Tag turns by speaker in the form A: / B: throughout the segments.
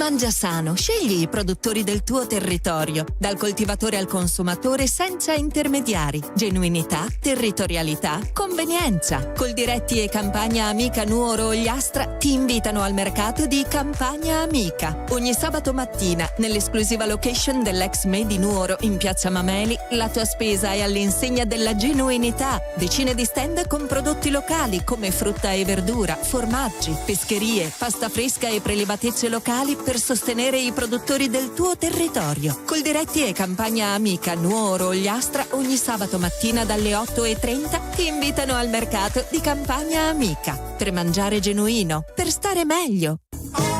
A: Mangia sano, scegli i produttori del tuo territorio, dal coltivatore al consumatore senza intermediari. Genuinità, territorialità, convenienza. Coldiretti e Campagna Amica Nuoro Ogliastra ti invitano al mercato di Campagna Amica. Ogni sabato mattina, nell'esclusiva location dell'ex Made in Nuoro in Piazza Mameli, la tua spesa è all'insegna della genuinità. Decine di stand con prodotti locali come frutta e verdura, formaggi, pescherie, pasta fresca e prelibatezze locali per sostenere i produttori del tuo territorio. Coldiretti e Campagna Amica Nuoro Ogliastra ogni sabato mattina dalle 8:30 ti invitano al mercato di Campagna Amica per mangiare genuino, per stare meglio.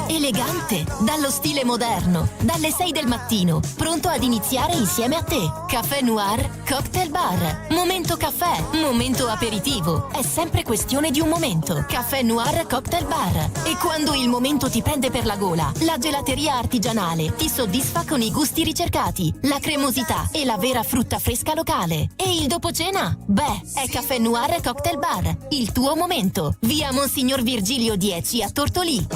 B: Elegante, dallo stile moderno, dalle 6 del mattino, pronto ad iniziare insieme a te. Caffè Noir Cocktail Bar. Momento caffè, momento aperitivo. È sempre questione di un momento. Caffè Noir Cocktail Bar. E quando il momento ti prende per la gola, la gelateria artigianale ti soddisfa con i gusti ricercati, la cremosità e la vera frutta fresca locale. E il dopo cena? Beh, è Caffè Noir Cocktail Bar. Il tuo momento. Via Monsignor Virgilio 10 a Tortolì.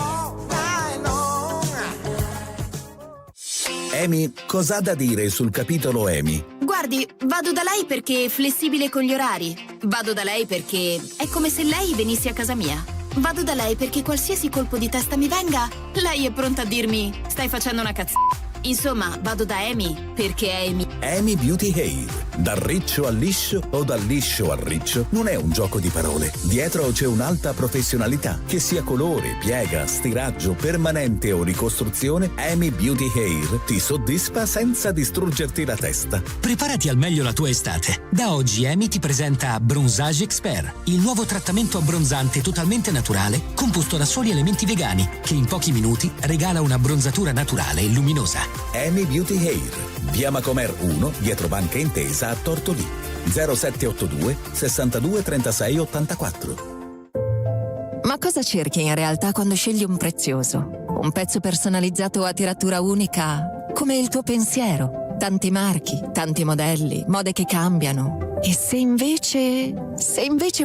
C: Amy, cos'ha da dire sul capitolo Amy?
D: Guardi, vado da lei perché è flessibile con gli orari. Vado da lei perché è come se lei venisse a casa mia. Vado da lei perché qualsiasi colpo di testa mi venga, lei è pronta a dirmi stai facendo una cazzata. Insomma, vado da Amy perché Amy.
C: Amy Beauty Hair. Dal riccio al liscio o dal liscio al riccio non è un gioco di parole. Dietro c'è un'alta professionalità. Che sia colore, piega, stiraggio, permanente o ricostruzione, Amy Beauty Hair ti soddisfa senza distruggerti la testa.
E: Preparati al meglio la tua estate. Da oggi Amy ti presenta Bronzage Expert, il nuovo trattamento abbronzante totalmente naturale composto da soli elementi vegani che in pochi minuti regala una abbronzatura naturale e luminosa.
C: Amy Beauty Hair. Via Macomer 1, dietro Banca Intesa a Tortolì. 0782 62 36 84.
A: Ma cosa cerchi in realtà quando scegli un prezioso? Un pezzo personalizzato a tiratura unica, come il tuo pensiero. Tanti marchi, tanti modelli, mode che cambiano. E se invece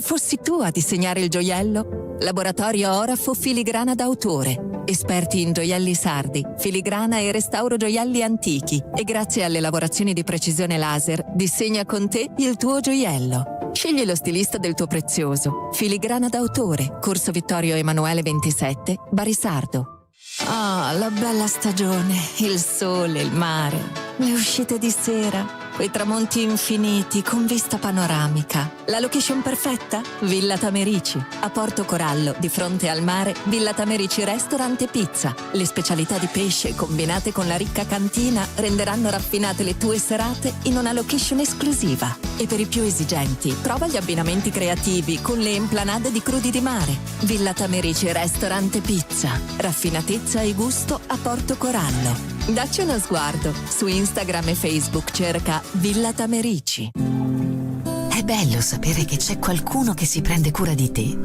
A: fossi tu a disegnare il gioiello? Laboratorio Orafo Filigrana d'autore. Esperti in gioielli sardi, filigrana e restauro gioielli antichi. E grazie alle lavorazioni di precisione laser, disegna con te il tuo gioiello. Scegli lo stilista del tuo prezioso. Filigrana d'autore, Corso Vittorio Emanuele 27, Barisardo. Ah, la bella stagione, il sole, il mare, le uscite di sera, quei tramonti infiniti con vista panoramica. La location perfetta? Villa Tamerici. A Porto Corallo, di fronte al mare, Villa Tamerici Restaurant e Pizza. Le specialità di pesce combinate con la ricca cantina renderanno raffinate le tue serate in una location esclusiva. E per i più esigenti, prova gli abbinamenti creativi con le emplanade di crudi di mare. Villa Tamerici Restaurant e Pizza. Raffinatezza e gusto a Porto Corallo. Dacci uno sguardo. Su Instagram e Facebook cerca Villa Tamerici.
B: È bello sapere che c'è qualcuno che si prende cura di te.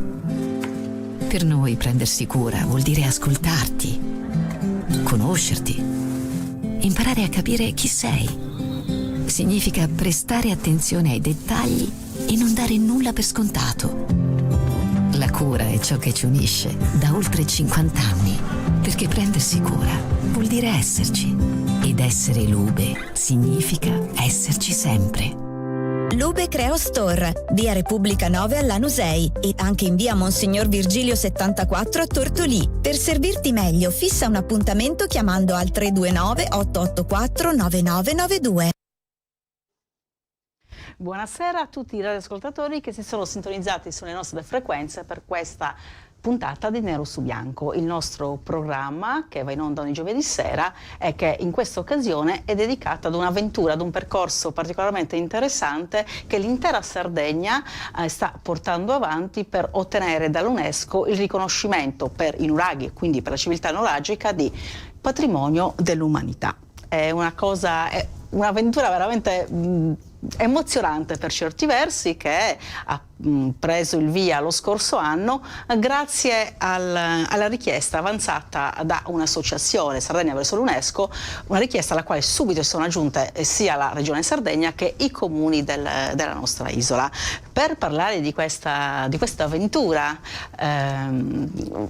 B: Per noi prendersi cura vuol dire ascoltarti, conoscerti, imparare a capire chi sei. Significa prestare attenzione ai dettagli e non dare nulla per scontato. La cura è ciò che ci unisce da oltre 50 anni, perché prendersi cura vuol dire esserci. Ed essere Lube significa esserci sempre.
F: Lube Creo Store, via Repubblica 9 a Lanusei e anche in via Monsignor Virgilio 74 a Tortolì. Per servirti meglio, fissa un appuntamento chiamando al 329 884 9992.
G: Buonasera a tutti i radioascoltatori che si sono sintonizzati sulle nostre frequenze per questa puntata di Nero su Bianco, il nostro programma che va in onda ogni giovedì sera e che in questa occasione è dedicato ad un'avventura, ad un percorso particolarmente interessante che l'intera Sardegna sta portando avanti per ottenere dall'UNESCO il riconoscimento per i nuraghi e quindi per la civiltà nuragica di patrimonio dell'umanità. È un'avventura veramente emozionante per certi versi, che ha preso il via lo scorso anno grazie alla richiesta avanzata da un'associazione, Sardegna verso l'UNESCO, una richiesta alla quale subito si sono aggiunte sia la Regione Sardegna che i comuni della nostra isola. Per parlare di questa avventura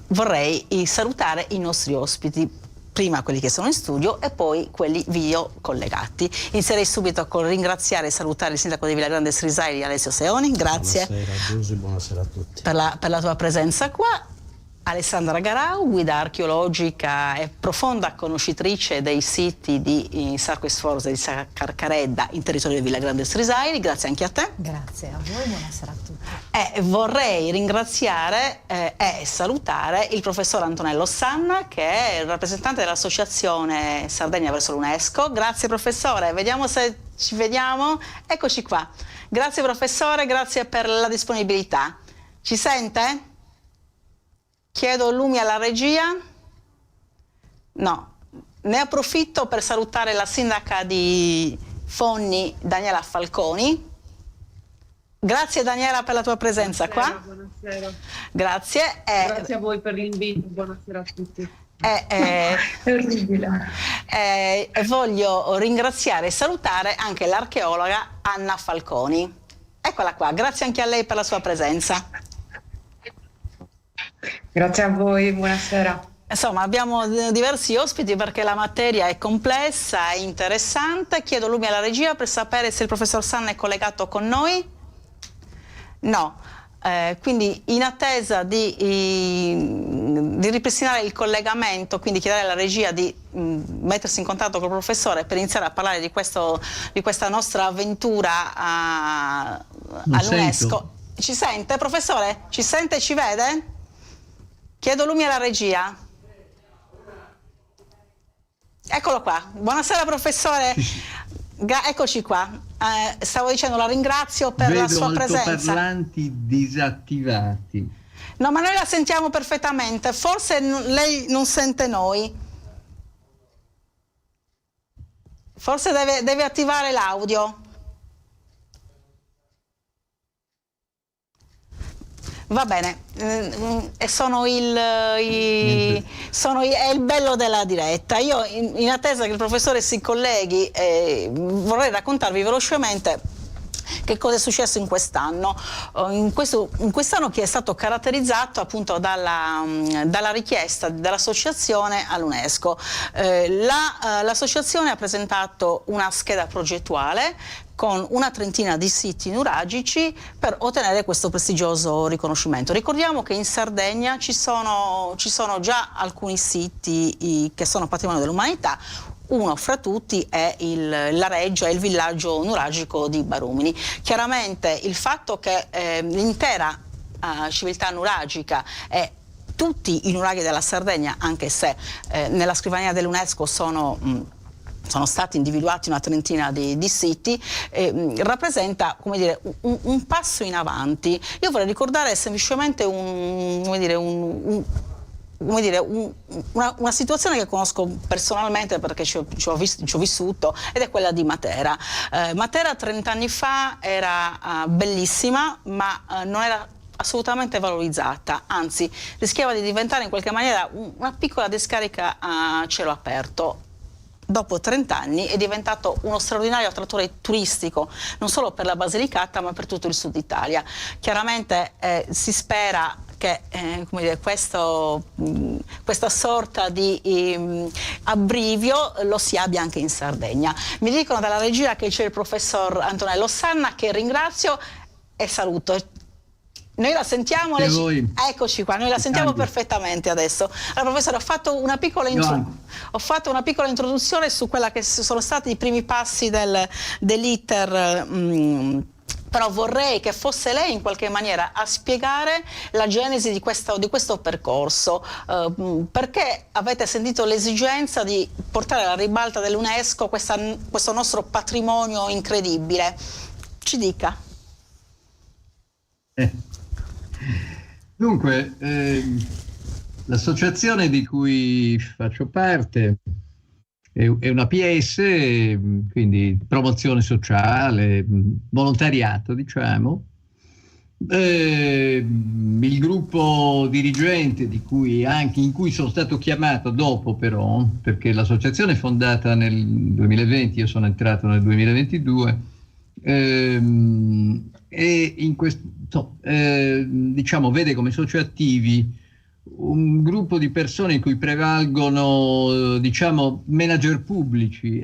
G: vorrei salutare i nostri ospiti. prima quelli che sono in studio e poi quelli video collegati. Inizierei subito con ringraziare e salutare il sindaco di Villagrande Srisaili, Alessio Seoni, grazie.
H: Buonasera Giusy, buonasera a tutti.
G: Per la tua presenza qua. Alessandra Garau, guida archeologica e profonda conoscitrice dei siti di Sarco e Sforza di Carcaredda in territorio di Villagrande Srisaili, grazie anche a te.
I: Grazie a voi, buonasera a tutti.
G: E vorrei ringraziare e salutare il professor Antonello Sanna, che è il rappresentante dell'associazione Sardegna verso l'UNESCO. Grazie professore, vediamo se ci vediamo. Eccoci qua. Grazie professore, grazie per la disponibilità. Ci sente? Chiedo lumi alla regia. No, ne approfitto per salutare la sindaca di Fonni, Daniela Falconi. Grazie Daniela per la tua presenza qua.
J: Buonasera.
G: Grazie.
J: Grazie a voi per l'invito, buonasera a tutti.
G: Terribile. Voglio ringraziare e salutare anche l'archeologa Anna Falconi. Eccola qua, grazie anche a lei per la sua presenza.
J: Grazie a voi, buonasera.
G: Insomma, abbiamo diversi ospiti perché la materia è complessa e interessante. Chiedo lumi alla regia per sapere se il professor Sanna è collegato con noi. No, quindi in attesa di ripristinare il collegamento, quindi chiedere alla regia di mettersi in contatto col professore per iniziare a parlare di questa nostra avventura all'UNESCO. Ci sente, professore? Ci sente e ci vede? Chiedo lumi alla regia. Eccolo qua. Buonasera professore. Eccoci qua. Stavo dicendo, la ringrazio per la sua presenza.
K: Vedo altoparlanti disattivati.
G: No, ma noi la sentiamo perfettamente. Forse lei non sente noi. Forse deve attivare l'audio. Va bene, è il bello della diretta. Io in attesa che il professore si colleghi vorrei raccontarvi velocemente che cosa è successo in quest'anno. In quest'anno che è stato caratterizzato appunto dalla richiesta dell'associazione all'UNESCO. L'associazione ha presentato una scheda progettuale con una trentina di siti nuragici per ottenere questo prestigioso riconoscimento. Ricordiamo che in Sardegna ci sono già alcuni siti che sono patrimonio dell'umanità. Uno fra tutti è la Reggia, il villaggio nuragico di Barumini. Chiaramente il fatto che l'intera civiltà nuragica e tutti i nuraghi della Sardegna, anche se nella scrivania dell'UNESCO sono stati individuati una trentina di siti, rappresenta, come dire, un passo in avanti. Io vorrei ricordare semplicemente una situazione che conosco personalmente perché ci ho vissuto, ed è quella di Matera. Matera 30 anni fa era bellissima, ma non era assolutamente valorizzata, anzi rischiava di diventare in qualche maniera una piccola discarica a cielo aperto. Dopo 30 anni è diventato uno straordinario attrattore turistico, non solo per la Basilicata ma per tutto il sud Italia. Chiaramente si spera che questa sorta di abbrivio lo si abbia anche in Sardegna. Mi dicono dalla regia che c'è il professor Antonello Sanna, che ringrazio e saluto. Noi la sentiamo, eccoci qua, noi la sentiamo perfettamente adesso. Allora professore, ho fatto una piccola introduzione su quella che sono stati i primi passi dell'iter, però vorrei che fosse lei in qualche maniera a spiegare la genesi di questo percorso, perché avete sentito l'esigenza di portare alla ribalta dell'UNESCO questo nostro patrimonio incredibile. Ci dica.
K: Dunque, l'associazione di cui faccio parte è una PS, quindi promozione sociale, volontariato, diciamo. Il gruppo dirigente in cui sono stato chiamato dopo, però, perché l'associazione è fondata nel 2020, io sono entrato nel 2022, e in questo diciamo vede come soci attivi un gruppo di persone in cui prevalgono, diciamo, manager pubblici,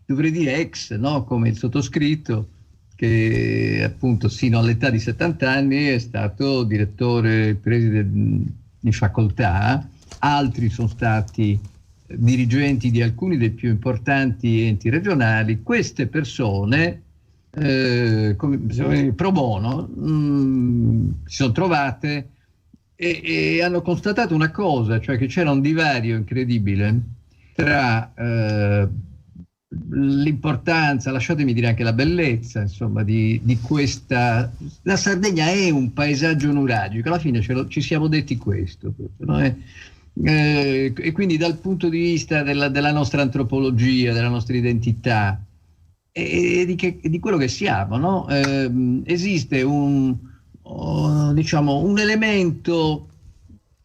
K: dovrei dire ex, no? Come il sottoscritto, che appunto sino all'età di 70 anni è stato direttore preside di facoltà, altri sono stati dirigenti di alcuni dei più importanti enti regionali. Queste persone pro bono si sono trovate e hanno constatato una cosa, cioè che c'era un divario incredibile tra l'importanza, lasciatemi dire anche la bellezza, insomma, di questa. La Sardegna è un paesaggio nuragico, alla fine ci siamo detti questo, no? E quindi dal punto di vista della nostra antropologia, della nostra identità e di quello che siamo, no? Esiste diciamo, un elemento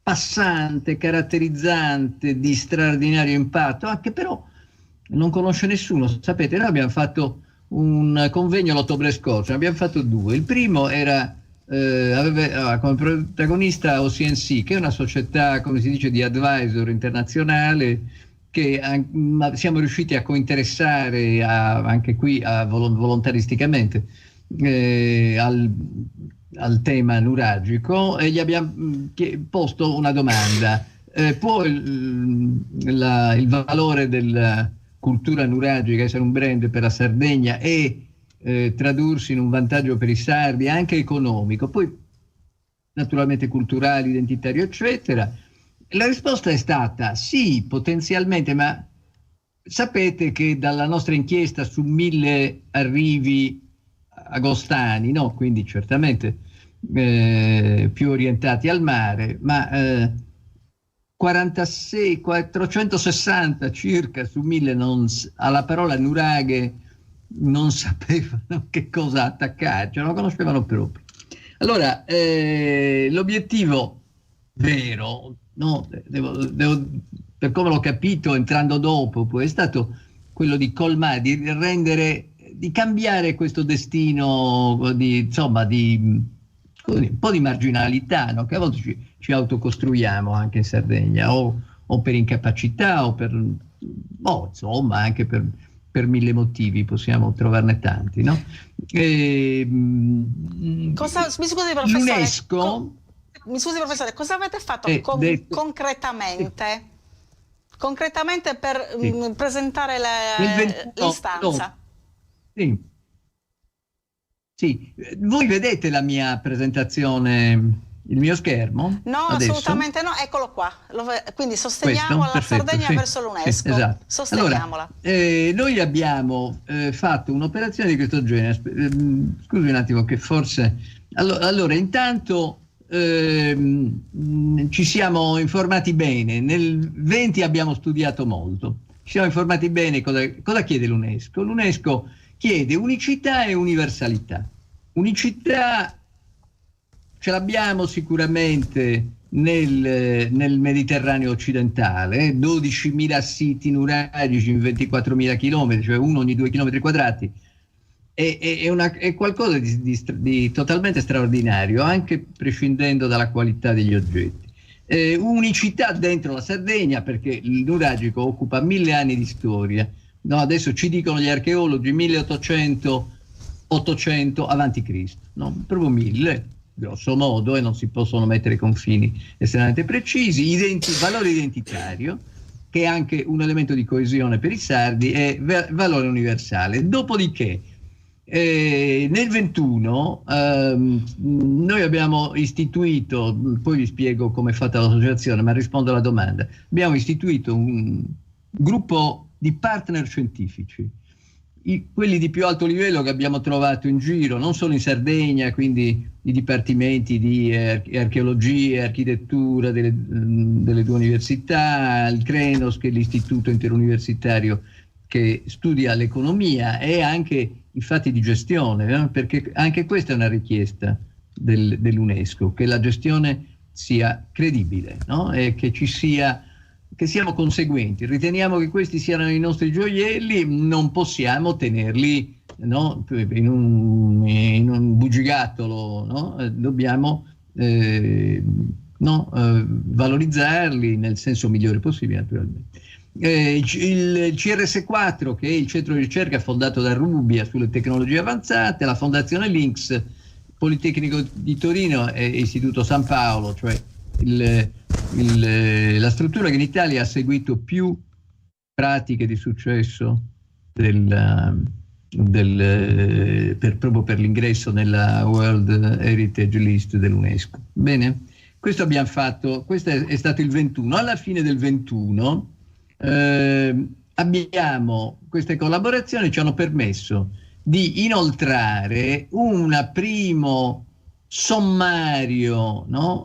K: passante, caratterizzante di straordinario impatto, anche però non conosce nessuno. Sapete, noi abbiamo fatto un convegno l'ottobre scorso, ne abbiamo fatto 2. Il primo aveva come protagonista OCNC, che è una società, come si dice, di advisor internazionale, che siamo riusciti a cointeressare anche qui volontaristicamente al tema nuragico, e gli abbiamo posto una domanda: può il valore della cultura nuragica essere un brand per la Sardegna e tradursi in un vantaggio per i sardi, anche economico, poi naturalmente culturale, identitario, eccetera? La risposta è stata sì, potenzialmente, ma sapete che dalla nostra inchiesta su 1000 arrivi agostani, no? Quindi certamente più orientati al mare, ma 460 circa su 1000 alla parola nuraghe non sapevano che cosa attaccare, cioè non lo conoscevano proprio. Allora, l'obiettivo vero, no, per come l'ho capito entrando dopo, poi è stato quello di colmare, di rendere, di cambiare questo destino insomma, un po' di marginalità, no? Che a volte ci autocostruiamo anche in Sardegna, o per incapacità, o per, insomma, anche per 1000 motivi, possiamo trovarne tanti, no?
G: Mi scusi, professore.
K: L'UNESCO.
G: Mi scusi, professore, cosa avete fatto concretamente? Concretamente per presentare l'istanza?
K: Sì. Sì, voi vedete la mia presentazione, il mio schermo?
G: No,
K: adesso?
G: Assolutamente no, eccolo qua. Quindi sosteniamo la Sardegna verso l'UNESCO.
K: Sì, esatto.
G: Sosteniamola.
K: Allora, noi abbiamo fatto un'operazione di questo genere. Scusi un attimo che forse. Allora intanto ci siamo informati bene. Nel 20 abbiamo studiato molto. Ci siamo informati bene cosa chiede l'UNESCO. L'UNESCO chiede unicità e universalità. Unicità ce l'abbiamo sicuramente nel Mediterraneo occidentale, 12.000 siti nuragici in 24.000 chilometri, cioè uno ogni 2 chilometri quadrati. È qualcosa di totalmente straordinario, anche prescindendo dalla qualità degli oggetti. Unicità dentro la Sardegna, perché il nuragico occupa 1000 anni di storia. No, adesso ci dicono gli archeologi 1800 avanti Cristo, no? Proprio 1000, grosso modo, e non si possono mettere confini estremamente precisi. Valore identitario, che è anche un elemento di coesione per i sardi, e valore universale. Dopodiché, nel 21 noi abbiamo istituito, poi vi spiego come è fatta l'associazione, ma rispondo alla domanda. Abbiamo istituito un gruppo di partner scientifici, quelli di più alto livello che abbiamo trovato in giro, non solo in Sardegna, quindi i dipartimenti di archeologia e architettura delle 2 università, il CRENOS, che è l'istituto interuniversitario che studia l'economia, e anche i fatti di gestione, perché anche questa è una richiesta dell'UNESCO, che la gestione sia credibile, no? E che siamo conseguenti. Riteniamo che questi siano i nostri gioielli, non possiamo tenerli, no, in un bugigattolo, no? Dobbiamo no? Valorizzarli nel senso migliore possibile, naturalmente. Il CRS4, che è il centro di ricerca fondato da Rubbia sulle tecnologie avanzate, la Fondazione Links, Politecnico di Torino e Istituto San Paolo, cioè la struttura che in Italia ha seguito più pratiche di successo proprio per l'ingresso nella World Heritage List dell'UNESCO. Bene, questo abbiamo fatto, questo è stato il 21. Alla fine del 21 abbiamo queste collaborazioni, ci hanno permesso di inoltrare un primo sommario, no?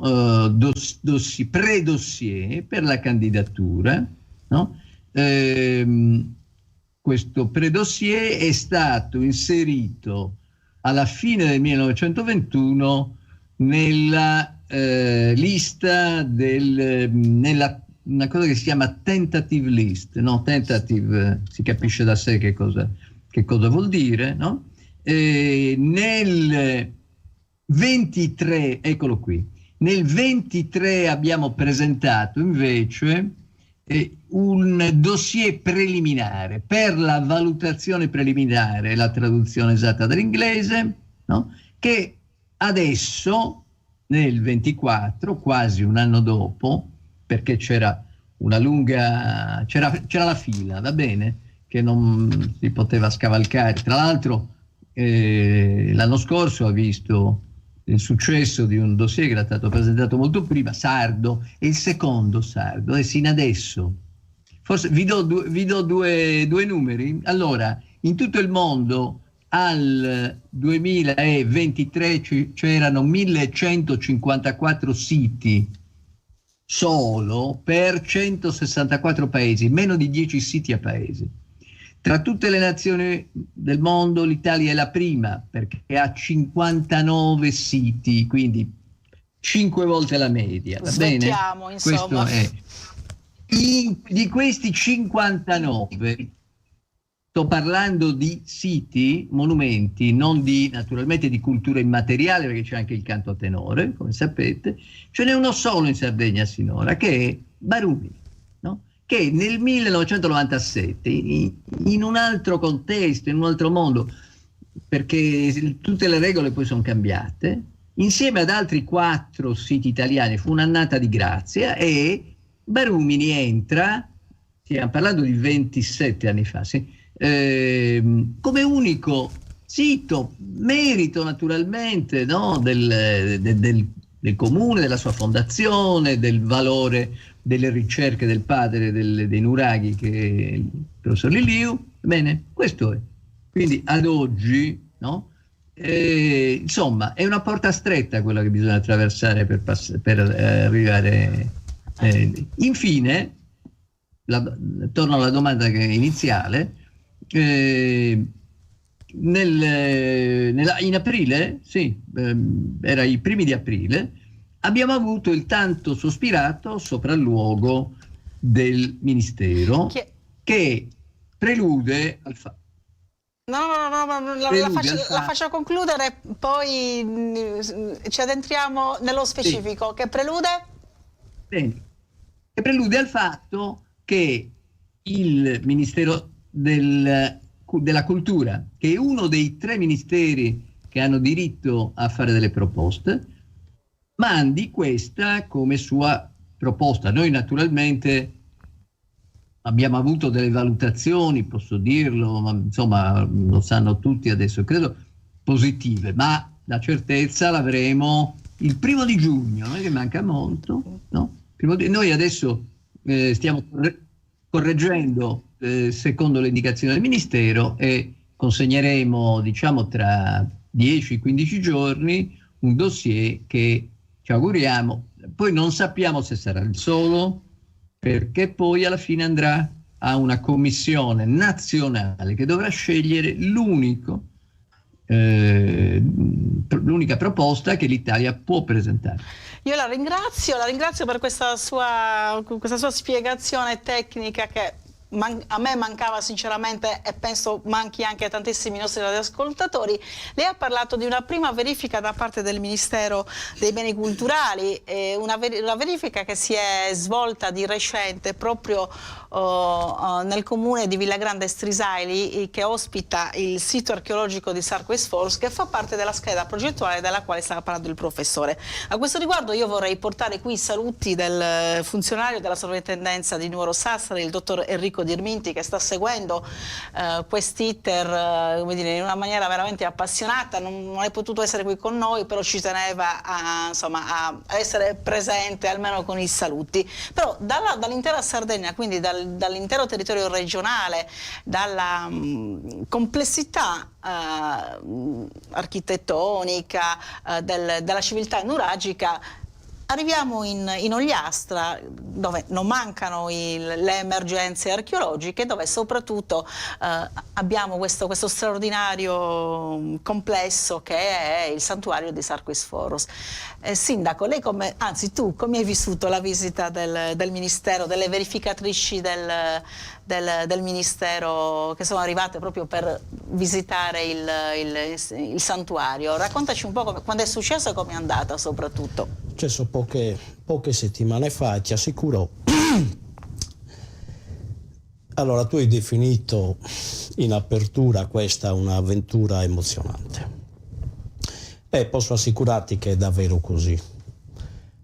K: Pre-dossier per la candidatura, no? Questo pre-dossier è stato inserito alla fine del 1921 nella lista nella una cosa che si chiama tentative list, no? Tentative si capisce da sé che cosa vuol dire, no? Nel 23, eccolo qui, nel 23 abbiamo presentato invece un dossier preliminare per la valutazione preliminare, la traduzione esatta dall'inglese, no? Che adesso, nel 24, quasi un anno dopo, perché c'era la fila, va bene, che non si poteva scavalcare. Tra l'altro l'anno scorso ha visto il successo di un dossier che era stato presentato molto prima, sardo, e il secondo sardo, e sino adesso. Forse vi do due numeri. Allora, in tutto il mondo al 2023 c'erano 1154 siti solo per 164 paesi, meno di 10 siti a paese. Tra tutte le nazioni del mondo l'Italia è la prima perché ha 59 siti, quindi 5 volte la media. Va bene?
G: Insomma.
K: Questo è. Di questi 59, sto parlando di siti, monumenti, non naturalmente di cultura immateriale, perché c'è anche il canto a tenore, come sapete. Ce n'è uno solo in Sardegna sinora, che è Barumini, no? Che nel 1997, in un altro contesto, in un altro mondo, perché tutte le regole poi sono cambiate, insieme ad altri 4 siti italiani, fu un'annata di grazia e Barumini entra, stiamo parlando di 27 anni fa, sì, come unico sito, merito naturalmente, no, del comune, della sua fondazione, del valore delle ricerche del padre dei nuraghi, che è il professor Liliu. Bene, questo è. Quindi ad oggi, no, insomma, è una porta stretta quella che bisogna attraversare per arrivare. Infine, torno alla domanda iniziale. In aprile, sì, era i primi di aprile, abbiamo avuto il tanto sospirato sopralluogo del Ministero che prelude al fatto.
G: La faccio concludere, poi ci addentriamo nello specifico. Sì. Che prelude?
K: Bene. Che prelude al fatto che il Ministero della Cultura, che è uno dei 3 ministeri che hanno diritto a fare delle proposte, mandi questa come sua proposta. Noi naturalmente abbiamo avuto delle valutazioni, posso dirlo, ma insomma lo sanno tutti adesso, credo positive, ma la certezza l'avremo il 1° giugno, non è che manca molto, no? Noi adesso stiamo correggendo secondo le indicazioni del Ministero e consegneremo, diciamo, tra 10-15 giorni un dossier che ci auguriamo, poi non sappiamo se sarà il solo, perché poi alla fine andrà a una commissione nazionale che dovrà scegliere l'unica proposta che l'Italia può presentare.
G: Io la ringrazio per questa sua spiegazione tecnica che a me mancava sinceramente, e penso manchi anche a tantissimi nostri radioascoltatori. Lei ha parlato di una prima verifica da parte del Ministero dei Beni Culturali, una verifica che si è svolta di recente proprio nel comune di Villagrande Strisaili, che ospita il sito archeologico di Sarquis Forus, che fa parte della scheda progettuale della quale stava parlando il professore. A questo riguardo io vorrei portare qui i saluti del funzionario della sovrintendenza di Nuoro Sassari, il dottor Enrico Dirminti, che sta seguendo quest'iter in una maniera veramente appassionata. Non è potuto essere qui con noi, però ci teneva a essere presente almeno con i saluti. Però dall'intera Sardegna, quindi dall'intero territorio regionale, dalla complessità architettonica della civiltà nuragica, arriviamo in Ogliastra, dove non mancano le emergenze archeologiche, dove soprattutto abbiamo questo straordinario complesso che è il santuario di Sarquis Forus. Sindaco, lei tu come hai vissuto la visita del Ministero, delle verificatrici del Ministero che sono arrivate proprio per visitare il santuario? Raccontaci un po' quando è successo e come è andata soprattutto.
H: Successo poche settimane fa, ti assicuro. Allora, tu hai definito in apertura questa un'avventura emozionante e posso assicurarti che è davvero così.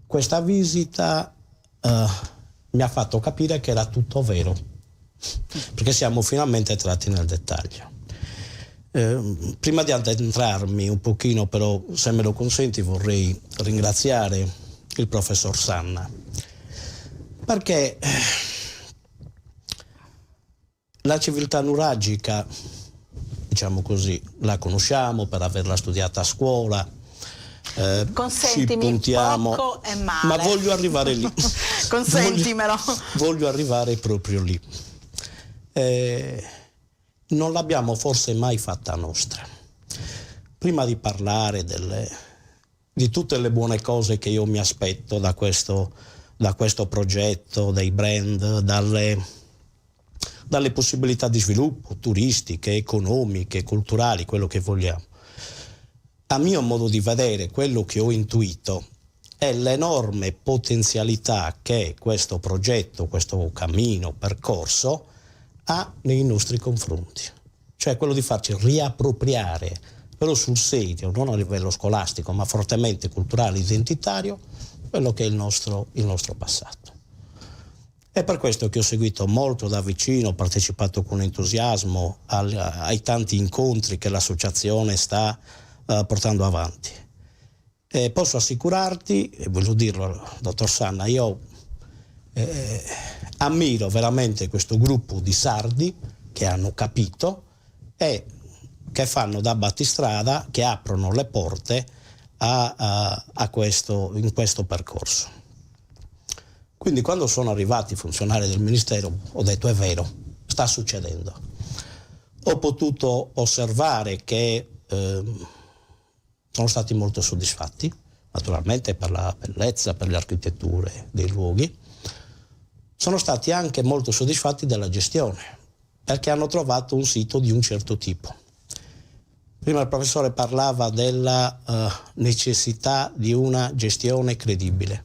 H: Questa visita mi ha fatto capire che era tutto vero, perché siamo finalmente entrati nel dettaglio. Prima di addentrarmi un pochino, però, se me lo consenti, vorrei ringraziare il professor Sanna, perché la civiltà nuragica, diciamo così, la conosciamo per averla studiata a scuola.
G: Consentimi,
H: ci puntiamo,
G: poco e male.
H: ma voglio arrivare lì.
G: Consentimelo.
H: Voglio arrivare proprio lì. Non l'abbiamo forse mai fatta nostra. Prima di parlare di tutte le buone cose che io mi aspetto da questo progetto, dei brand, dalle possibilità di sviluppo turistiche, economiche, culturali, quello che vogliamo, a mio modo di vedere, quello che ho intuito è l'enorme potenzialità che questo progetto, questo cammino, percorso ha nei nostri confronti, cioè quello di farci riappropriare, però sul serio, non a livello scolastico, ma fortemente culturale, identitario, quello che è il nostro passato. È per questo che ho seguito molto da vicino, ho partecipato con entusiasmo ai tanti incontri che l'associazione sta portando avanti. E posso assicurarti, e voglio dirlo, dottor Sanna, io ammiro veramente questo gruppo di sardi che hanno capito e che fanno da battistrada, che aprono le porte in questo percorso. Quindi quando sono arrivati i funzionari del Ministero ho detto: è vero, sta succedendo. Ho potuto osservare che sono stati molto soddisfatti, naturalmente per la bellezza, per le architetture dei luoghi. Sono stati anche molto soddisfatti della gestione, perché hanno trovato un sito di un certo tipo. Prima il professore parlava della necessità di una gestione credibile.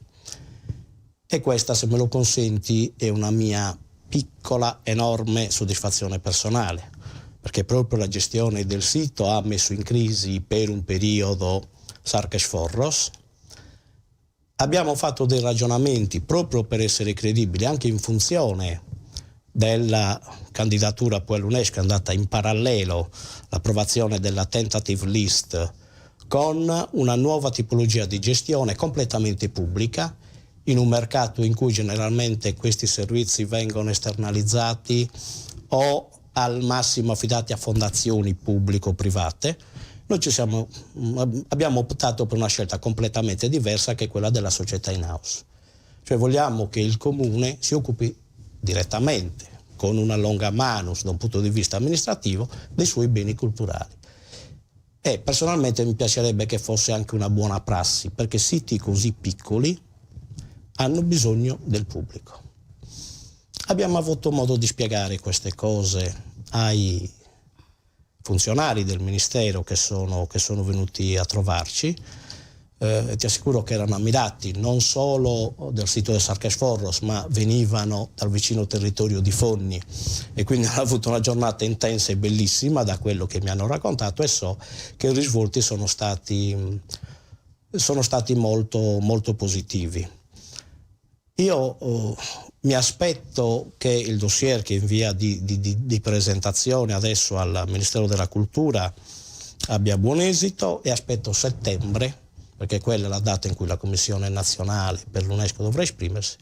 H: E questa, se me lo consenti, è una mia piccola, enorme soddisfazione personale, perché proprio la gestione del sito ha messo in crisi per un periodo Sarquis Forus. Abbiamo fatto dei ragionamenti proprio per essere credibili, anche in funzione della candidatura poi all'UNESCO. È andata in parallelo l'approvazione della tentative list con una nuova tipologia di gestione completamente pubblica, in un mercato in cui generalmente questi servizi vengono esternalizzati o al massimo affidati a fondazioni pubblico-private. Noi abbiamo optato per una scelta completamente diversa, che è quella della società in house. Cioè vogliamo che il comune si occupi direttamente, con una longa manus da un punto di vista amministrativo, dei suoi beni culturali. E personalmente mi piacerebbe che fosse anche una buona prassi, perché siti così piccoli hanno bisogno del pubblico. Abbiamo avuto modo di spiegare queste cose ai funzionari del Ministero che sono venuti a trovarci. Ti assicuro che erano ammirati non solo del sito di Sarchesforros, ma venivano dal vicino territorio di Fonni e quindi hanno avuto una giornata intensa e bellissima da quello che mi hanno raccontato, e so che i risvolti sono stati molto, molto positivi. Io mi aspetto che il dossier che è in via di presentazione adesso al Ministero della Cultura abbia buon esito, e aspetto settembre, perché quella è la data in cui la Commissione nazionale per l'UNESCO dovrà esprimersi.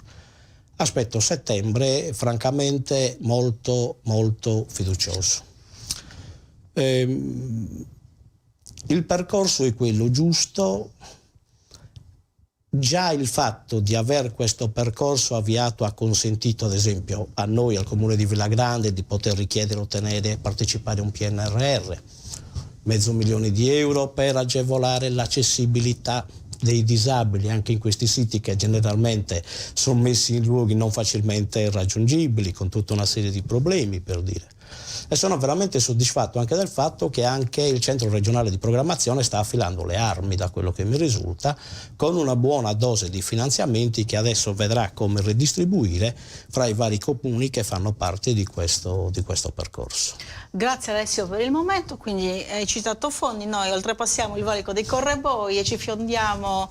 H: Aspetto settembre francamente molto, molto fiducioso. Il percorso è quello giusto. Già il fatto di aver questo percorso avviato ha consentito, ad esempio, a noi, al Comune di Villagrande, di poter richiedere, ottenere, partecipare a un PNRR, €500.000 per agevolare l'accessibilità dei disabili anche in questi siti che generalmente sono messi in luoghi non facilmente raggiungibili, con tutta una serie di problemi, per dire. E sono veramente soddisfatto anche del fatto che anche il Centro Regionale di Programmazione sta affilando le armi, da quello che mi risulta, con una buona dose di finanziamenti che adesso vedrà come redistribuire fra i vari comuni che fanno parte di questo percorso.
G: Grazie Alessio per il momento. Quindi hai citato Fonni, noi oltrepassiamo il valico dei Correboi e ci fiondiamo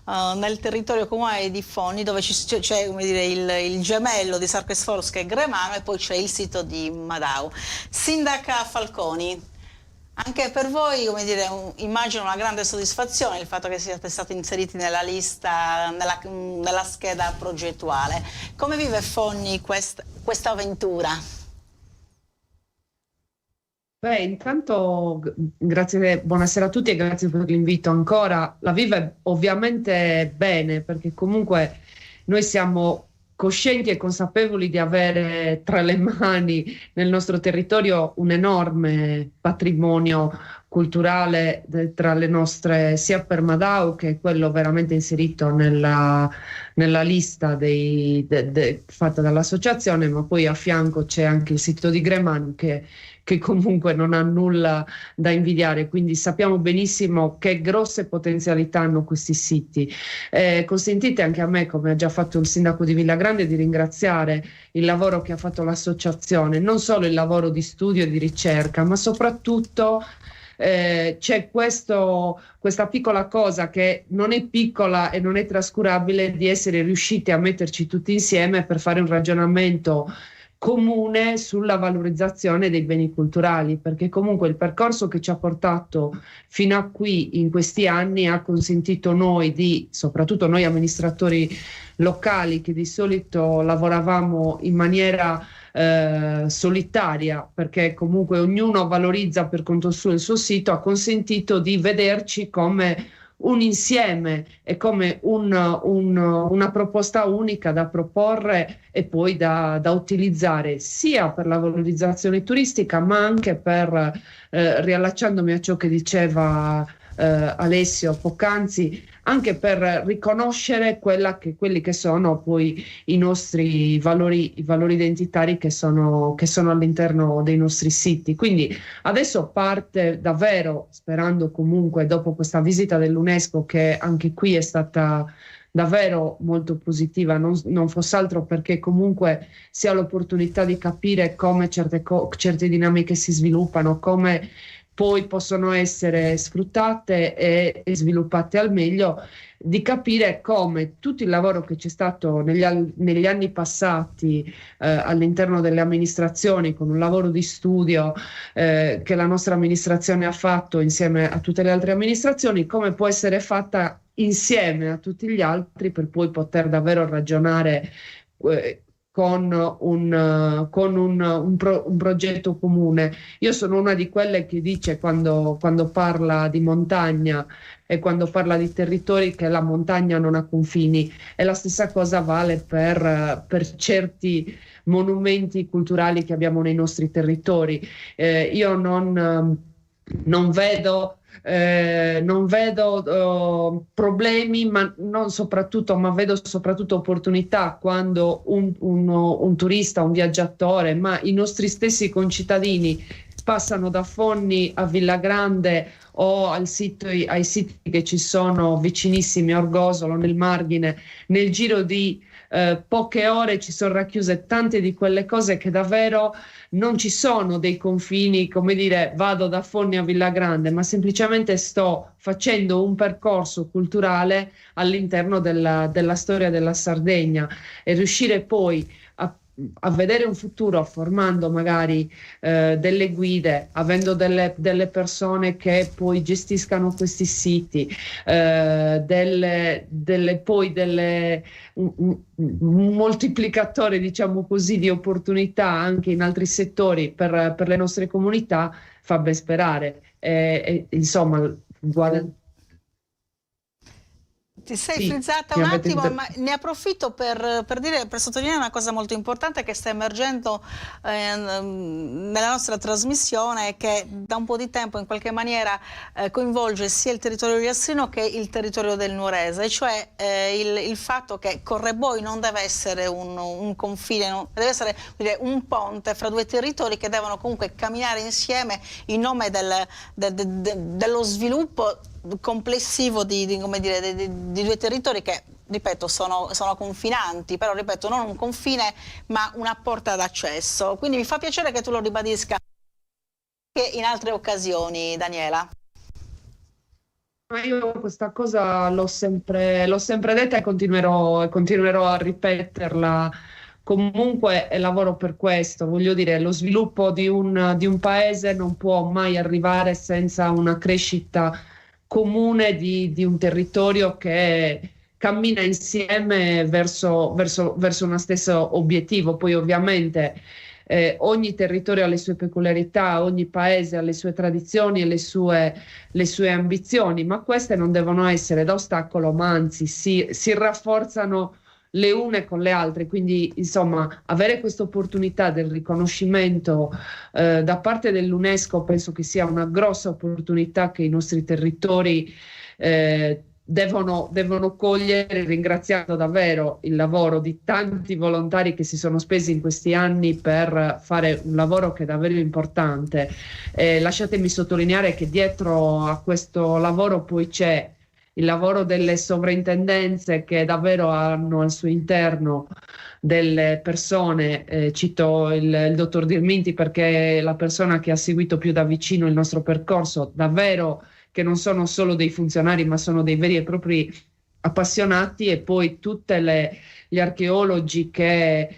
G: nel territorio comunale di Fonni, dove c'è come dire, il gemello di Sarchesforros che è Gremano, e poi c'è il sito di Madau. Sindaca Falconi, anche per voi, come dire, immagino una grande soddisfazione il fatto che siate stati inseriti nella lista, nella scheda progettuale. Come vive Fonni questa avventura?
J: Beh, intanto grazie, buonasera a tutti e grazie per l'invito ancora. La vive ovviamente bene, perché comunque noi siamo coscienti e consapevoli di avere tra le mani nel nostro territorio un enorme patrimonio culturale tra le nostre, sia per Madau che quello veramente inserito nella lista fatta dall'associazione, ma poi a fianco c'è anche il sito di Gremano che comunque non ha nulla da invidiare, quindi sappiamo benissimo che grosse potenzialità hanno questi siti. Consentite anche a me, come ha già fatto il sindaco di Villagrande, di ringraziare il lavoro che ha fatto l'associazione, non solo il lavoro di studio e di ricerca, ma soprattutto c'è questa piccola cosa che non è piccola e non è trascurabile, di essere riusciti a metterci tutti insieme per fare un ragionamento comune sulla valorizzazione dei beni culturali, perché comunque il percorso che ci ha portato fino a qui in questi anni ha consentito noi, soprattutto noi amministratori locali che di solito lavoravamo in maniera solitaria, perché comunque ognuno valorizza per conto suo il suo sito, ha consentito di vederci come un insieme e come una proposta unica da proporre e poi da utilizzare sia per la valorizzazione turistica, ma anche per, riallacciandomi a ciò che diceva Alessio poc'anzi, anche per riconoscere quelli che sono poi i nostri valori identitari che sono all'interno dei nostri siti. Quindi adesso parte davvero, sperando comunque dopo questa visita dell'UNESCO, che anche qui è stata davvero molto positiva, non fosse altro perché comunque si ha l'opportunità di capire come certe dinamiche si sviluppano, come poi possono essere sfruttate e sviluppate al meglio, di capire come tutto il lavoro che c'è stato negli anni passati all'interno delle amministrazioni, con un lavoro di studio che la nostra amministrazione ha fatto insieme a tutte le altre amministrazioni, come può essere fatta insieme a tutti gli altri per poi poter davvero ragionare con un progetto comune. Io sono una di quelle che dice, quando parla di montagna e quando parla di territori, che la montagna non ha confini, e la stessa cosa vale per certi monumenti culturali che abbiamo nei nostri territori. Io non non vedo problemi, ma vedo soprattutto opportunità quando un turista, un viaggiatore, ma i nostri stessi concittadini passano da Fonni a Villagrande o ai siti che ci sono vicinissimi a Orgosolo, nel Marghine. Nel giro di poche ore ci sono racchiuse tante di quelle cose che davvero non ci sono dei confini, come dire vado da Fonni a Villagrande, ma semplicemente sto facendo un percorso culturale all'interno della storia della Sardegna, e riuscire poi a vedere un futuro formando magari delle guide, avendo delle persone che poi gestiscano questi siti, un moltiplicatore, diciamo così, di opportunità anche in altri settori per le nostre comunità, fa ben sperare. Insomma, guarda.
G: Ti sei
J: Sì,
G: frizzata un attimo, ma ne approfitto per sottolineare una cosa molto importante che sta emergendo nella nostra trasmissione, che da un po' di tempo in qualche maniera coinvolge sia il territorio riassino che il territorio del Nuorese, cioè il fatto che Correboi non deve essere un confine, deve essere un ponte fra due territori che devono comunque camminare insieme in nome dello sviluppo complessivo di due territori che, ripeto, sono confinanti, però ripeto, non un confine ma una porta d'accesso. Quindi mi fa piacere che tu lo ribadisca anche in altre occasioni, Daniela.
J: Io questa cosa l'ho sempre detta e continuerò a ripeterla. Comunque lavoro per questo, voglio dire, lo sviluppo di un paese non può mai arrivare senza una crescita comune di un territorio che cammina insieme verso uno stesso obiettivo. Poi ovviamente ogni territorio ha le sue peculiarità, ogni paese ha le sue tradizioni e le sue ambizioni, ma queste non devono essere da ostacolo, ma anzi si rafforzano le une con le altre. Quindi insomma, avere questa opportunità del riconoscimento da parte dell'UNESCO penso che sia una grossa opportunità che i nostri territori devono cogliere, ringraziando davvero il lavoro di tanti volontari che si sono spesi in questi anni per fare un lavoro che è davvero importante. Lasciatemi sottolineare che dietro a questo lavoro poi c'è il lavoro delle sovrintendenze, che davvero hanno al suo interno delle persone, cito il dottor Dirminti perché è la persona che ha seguito più da vicino il nostro percorso, davvero che non sono solo dei funzionari ma sono dei veri e propri appassionati, e poi tutti gli archeologi che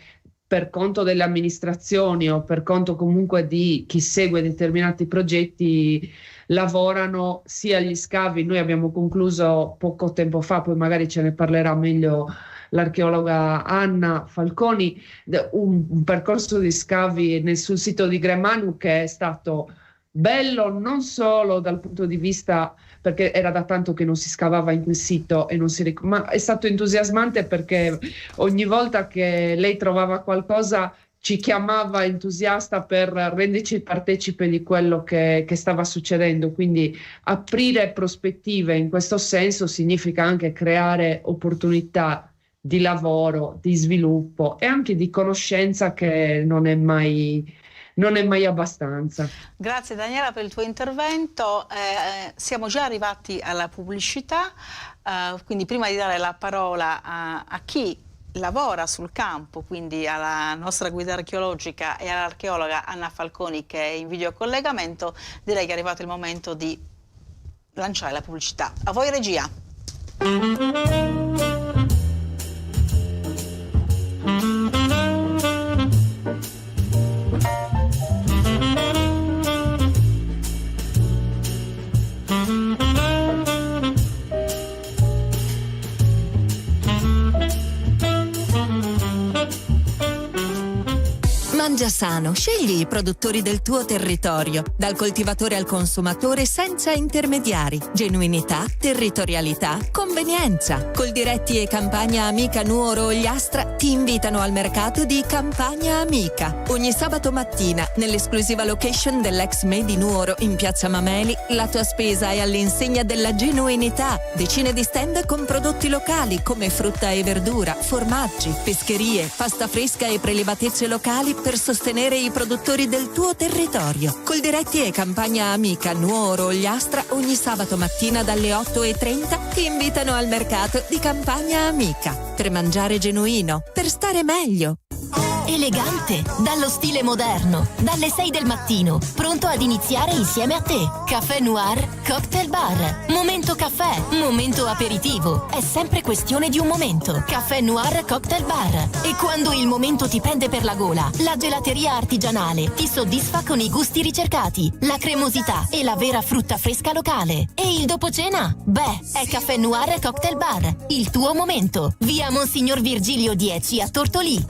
J: per conto delle amministrazioni o per conto comunque di chi segue determinati progetti lavorano sia agli scavi. Noi abbiamo concluso poco tempo fa, poi magari ce ne parlerà meglio l'archeologa Anna Falconi, un percorso di scavi sul sito di Gremanu che è stato bello non solo dal punto di vista, perché era da tanto che non si scavava in quel sito e ma è stato entusiasmante perché ogni volta che lei trovava qualcosa ci chiamava entusiasta per renderci partecipe di quello che stava succedendo. Quindi aprire prospettive in questo senso significa anche creare opportunità di lavoro, di sviluppo e anche di conoscenza, che non è mai abbastanza.
G: Grazie Daniela per il tuo intervento. Siamo già arrivati alla pubblicità, quindi prima di dare la parola a chi lavora sul campo, quindi alla nostra guida archeologica e all'archeologa Anna Falconi che è in videocollegamento, direi che è arrivato il momento di lanciare la pubblicità. A voi regia.
A: Mangia sano, scegli i produttori del tuo territorio, dal coltivatore al consumatore senza intermediari. Genuinità, territorialità, convenienza. Coldiretti e Campagna Amica Nuoro Ogliastra ti invitano al mercato di Campagna Amica. Ogni sabato mattina, nell'esclusiva location dell'ex Made di Nuoro in Piazza Mameli, la tua spesa è all'insegna della genuinità. Decine di stand con prodotti locali come frutta e verdura, formaggi, pescherie, pasta fresca e prelibatezze locali per sostenere i produttori del tuo territorio. Coldiretti e Campagna Amica Nuoro Ogliastra ogni sabato mattina dalle 8:30 ti invitano al mercato di Campagna Amica per mangiare genuino, per stare meglio.
L: Elegante, dallo stile moderno, dalle 6 del mattino, pronto ad iniziare insieme a te. Caffè Noir Cocktail Bar. Momento caffè, momento aperitivo. È sempre questione di un momento. Caffè Noir Cocktail Bar. E quando il momento ti prende per la gola, la gelateria artigianale ti soddisfa con i gusti ricercati, la cremosità e la vera frutta fresca locale. E il dopo cena? Beh, è Caffè Noir Cocktail Bar. Il tuo momento. Via Monsignor Virgilio 10 a Tortolì.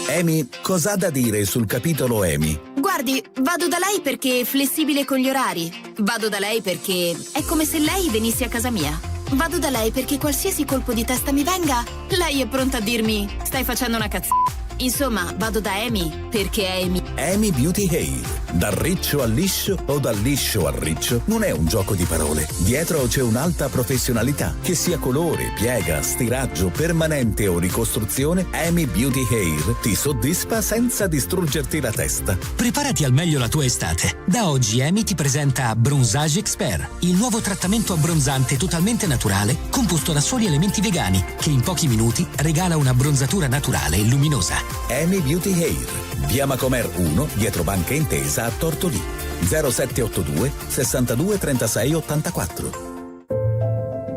C: Amy, cosa ha da dire sul capitolo Amy?
D: Guardi, vado da lei perché è flessibile con gli orari. Vado da lei perché è come se lei venisse a casa mia. Vado da lei perché qualsiasi colpo di testa mi venga, lei è pronta a dirmi stai facendo una cazzata. Insomma, vado da Amy perché Amy.
C: Amy Beauty Hair. Dal riccio al liscio o dal liscio al riccio non è un gioco di parole. Dietro c'è un'alta professionalità. Che sia colore, piega, stiraggio, permanente o ricostruzione, Amy Beauty Hair ti soddisfa senza distruggerti la testa.
E: Preparati al meglio la tua estate. Da oggi Amy ti presenta Bronzage Expert, il nuovo trattamento abbronzante totalmente naturale composto da soli elementi vegani che in pochi minuti regala una abbronzatura naturale e luminosa.
C: Amy Beauty Hair, via Macomer 1, dietro Banca Intesa a Tortolì. 0782 62 36 84.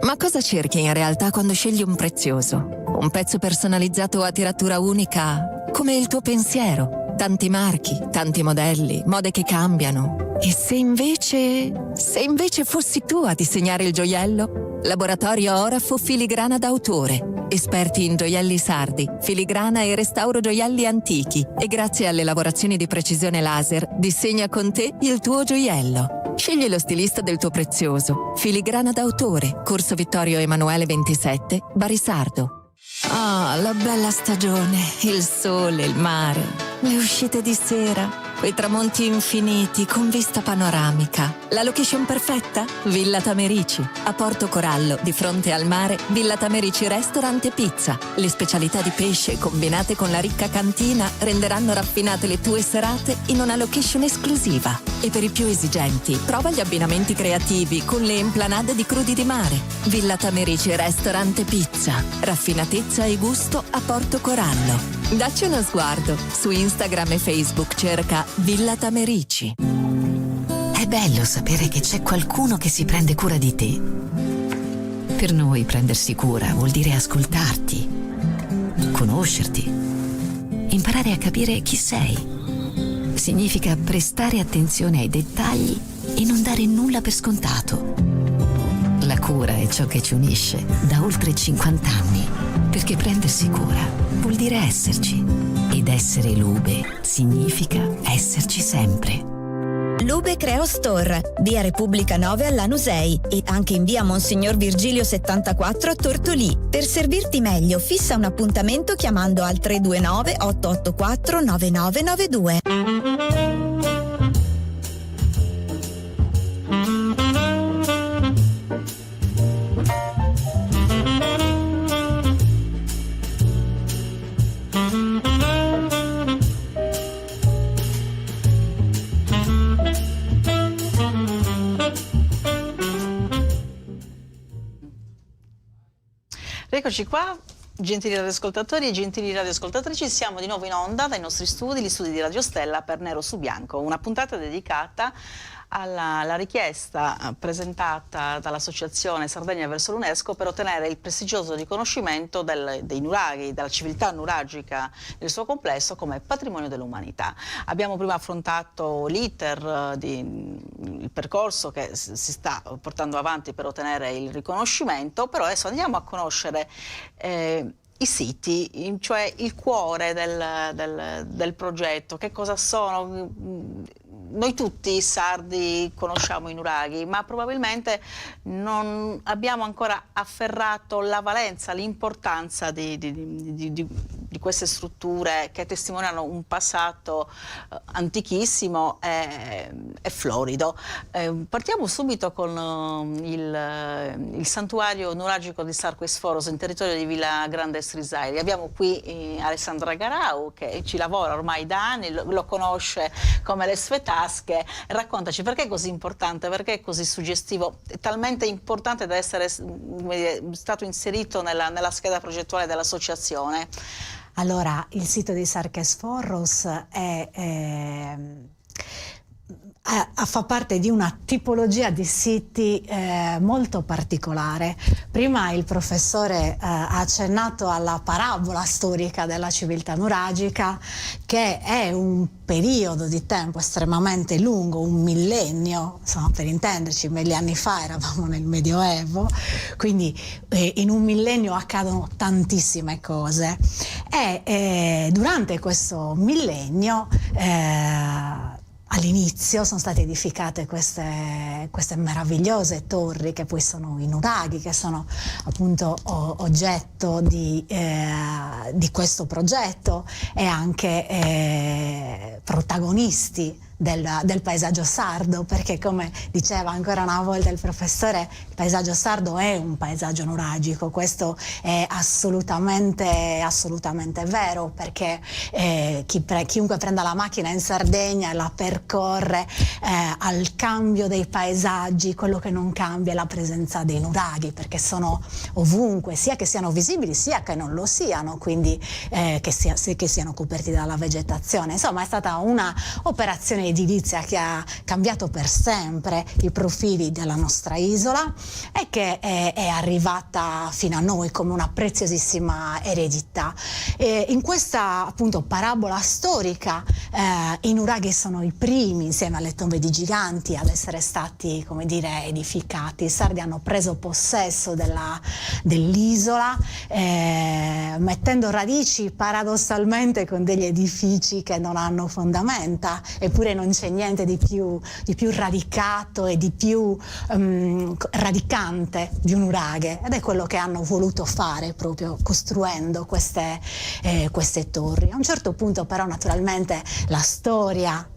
A: Ma cosa cerchi in realtà quando scegli un prezioso? Un pezzo personalizzato a tiratura unica, come il tuo pensiero. Tanti marchi, tanti modelli, mode che cambiano. E se invece fossi tu a disegnare il gioiello? Laboratorio Orafo Filigrana d'autore. Esperti in gioielli sardi, filigrana e restauro gioielli antichi. E grazie alle lavorazioni di precisione laser, disegna con te il tuo gioiello. Scegli lo stilista del tuo prezioso. Filigrana d'autore, Corso Vittorio Emanuele 27, Barisardo. Ah, la bella stagione, il sole, il mare, le uscite di sera, quei tramonti infiniti con vista panoramica. La location perfetta? Villa Tamerici. A Porto Corallo, di fronte al mare, Villa Tamerici Restaurant e Pizza. Le specialità di pesce combinate con la ricca cantina renderanno raffinate le tue serate in una location esclusiva. E per i più esigenti, prova gli abbinamenti creativi con le emplanade di crudi di mare. Villa Tamerici Restaurant e Pizza. Raffinatezza e gusto a Porto Corallo. Dacci uno sguardo. Su Instagram e Facebook cerca Villa Tamerici.
B: È bello sapere che c'è qualcuno che si prende cura di te. Per noi prendersi cura vuol dire ascoltarti, conoscerti, imparare a capire chi sei. Significa prestare attenzione ai dettagli e non dare nulla per scontato. La cura è ciò che ci unisce da oltre 50 anni, perché prendersi cura vuol dire esserci. Ed essere Lube significa esserci sempre.
F: Lube Creo Store, via Repubblica 9 a Lanusei e anche in via Monsignor Virgilio 74 a Tortolì. Per servirti meglio, fissa un appuntamento chiamando al 329 884 9992.
G: Eccoci qua, gentili radioascoltatori e gentili radioascoltatrici, siamo di nuovo in onda dai nostri studi, gli studi di Radio Stella per Nero su Bianco, una puntata dedicata alla richiesta presentata dall'Associazione Sardegna verso l'UNESCO per ottenere il prestigioso riconoscimento dei nuraghi, della civiltà nuragica nel suo complesso come patrimonio dell'umanità. Abbiamo prima affrontato l'iter, il percorso che si sta portando avanti per ottenere il riconoscimento, però adesso andiamo a conoscere i siti, cioè il cuore del progetto, che cosa sono? Noi tutti sardi conosciamo i nuraghi, ma probabilmente non abbiamo ancora afferrato la valenza, l'importanza di queste strutture che testimoniano un passato antichissimo e florido. Partiamo subito con il santuario nuragico di Sarquesforos in territorio di Villa Grande Strisaili. Abbiamo qui Alessandra Garau che ci lavora ormai da anni, lo conosce come le sue tasche. Raccontaci perché è così importante, perché è così suggestivo, è talmente importante da essere stato inserito nella scheda progettuale dell'associazione.
I: Allora, il sito di Sarquesforos fa parte di una tipologia di siti molto particolare. Prima il professore ha accennato alla parabola storica della civiltà nuragica, che è un periodo di tempo estremamente lungo, un millennio, insomma, per intenderci, 1000 anni fa eravamo nel Medioevo, quindi in un millennio accadono tantissime cose e durante questo millennio all'inizio sono state edificate queste meravigliose torri che poi sono i nuraghi, che sono appunto oggetto di questo progetto e anche protagonisti del paesaggio sardo, perché come diceva ancora una volta il professore, il paesaggio sardo è un paesaggio nuragico. Questo è assolutamente vero, perché chiunque prenda la macchina in Sardegna e la percorre, al cambio dei paesaggi quello che non cambia è la presenza dei nuraghi, perché sono ovunque, sia che siano visibili sia che non lo siano, quindi che siano coperti dalla vegetazione. Insomma, è stata una operazione edilizia che ha cambiato per sempre i profili della nostra isola e che è arrivata fino a noi come una preziosissima eredità. In questa appunto parabola storica i nuraghi sono i primi, insieme alle tombe di giganti, ad essere stati, come dire, edificati. I sardi hanno preso possesso dell'isola, mettendo radici paradossalmente con degli edifici che non hanno fondamenta, eppure non c'è niente di più radicato e di più radicante di un nuraghe, ed è quello che hanno voluto fare proprio costruendo queste torri. A un certo punto però naturalmente la storia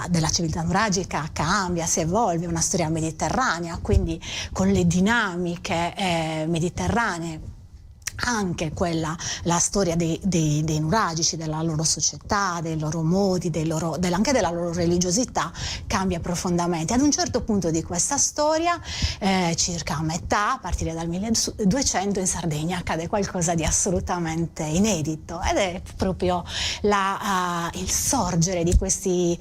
I: della civiltà nuragica cambia, si evolve, è una storia mediterranea, quindi con le dinamiche mediterranee, anche la storia dei nuragici, della loro società, dei loro modi, anche della loro religiosità cambia profondamente. Ad un certo punto di questa storia, circa a metà, a partire dal 1200, in Sardegna accade qualcosa di assolutamente inedito, ed è proprio il sorgere di questi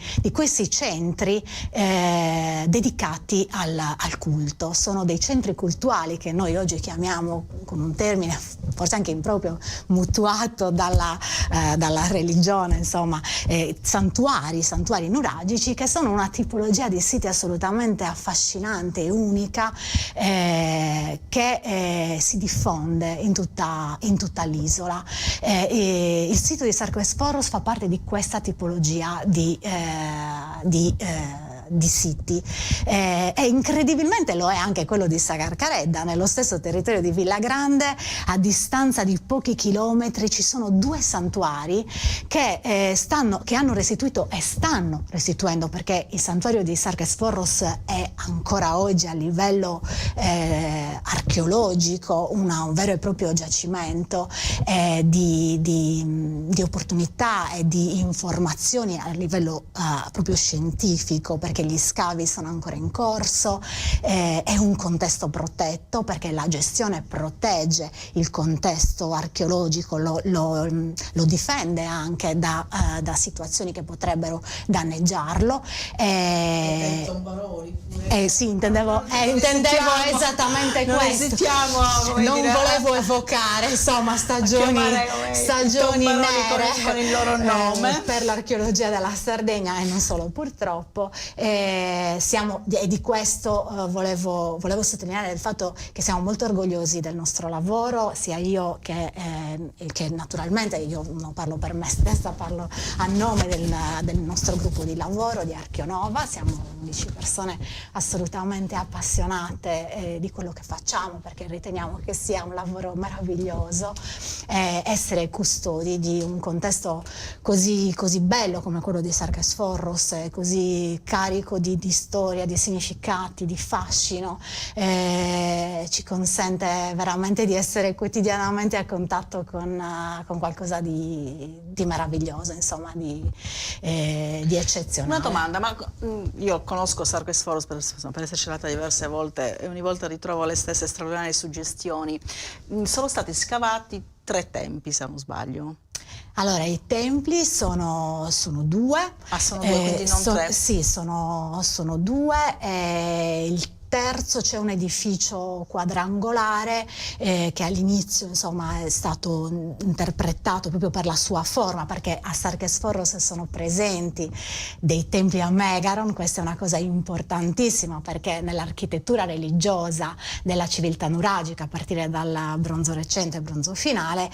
I: centri dedicati al culto. Sono dei centri cultuali che noi oggi chiamiamo con un termine forse anche improprio, mutuato dalla religione, insomma, santuari nuragici, che sono una tipologia di siti assolutamente affascinante e unica, che si diffonde in tutta l'isola. Il sito di Sarquesforos fa parte di questa tipologia di siti, e incredibilmente lo è anche quello di Sagarcaredda, nello stesso territorio di Villa Grande. A distanza di pochi chilometri ci sono 2 santuari che hanno restituito e stanno restituendo, perché il santuario di Sarquesforos è ancora oggi a livello archeologico un vero e proprio giacimento di opportunità e di informazioni a livello proprio scientifico, perché gli scavi sono ancora in corso, è un contesto protetto perché la gestione protegge il contesto archeologico, lo difende anche da situazioni che potrebbero danneggiarlo. Sì, intendevo esattamente questo. Non volevo evocare, insomma, stagioni nere
G: con il loro nome
I: per l'archeologia della Sardegna, e non solo, purtroppo. e di questo volevo sottolineare il fatto che siamo molto orgogliosi del nostro lavoro, sia io che naturalmente io non parlo per me stessa, parlo a nome del nostro gruppo di lavoro di Archionova. Siamo 11 persone assolutamente appassionate di quello che facciamo, perché riteniamo che sia un lavoro meraviglioso essere custodi di un contesto così bello come quello di Sargasforos, così carico di storia, di significati, di fascino, ci consente veramente di essere quotidianamente a contatto con qualcosa di meraviglioso, insomma, di eccezionale.
G: Una domanda, ma io conosco Sargasforos per esserci andata diverse volte e ogni volta ritrovo le stesse straordinarie suggestioni. Sono stati scavati 3 tempi, se non sbaglio.
I: Allora, i templi sono 2.
G: Ah, sono 2, quindi non 3?
I: Sì, sono 2. Il terzo c'è un edificio quadrangolare che all'inizio, insomma, è stato interpretato proprio per la sua forma, perché a Sargasforos sono presenti dei templi a Megaron. Questa è una cosa importantissima, perché nell'architettura religiosa della civiltà nuragica, a partire dal bronzo recente e bronzo finale,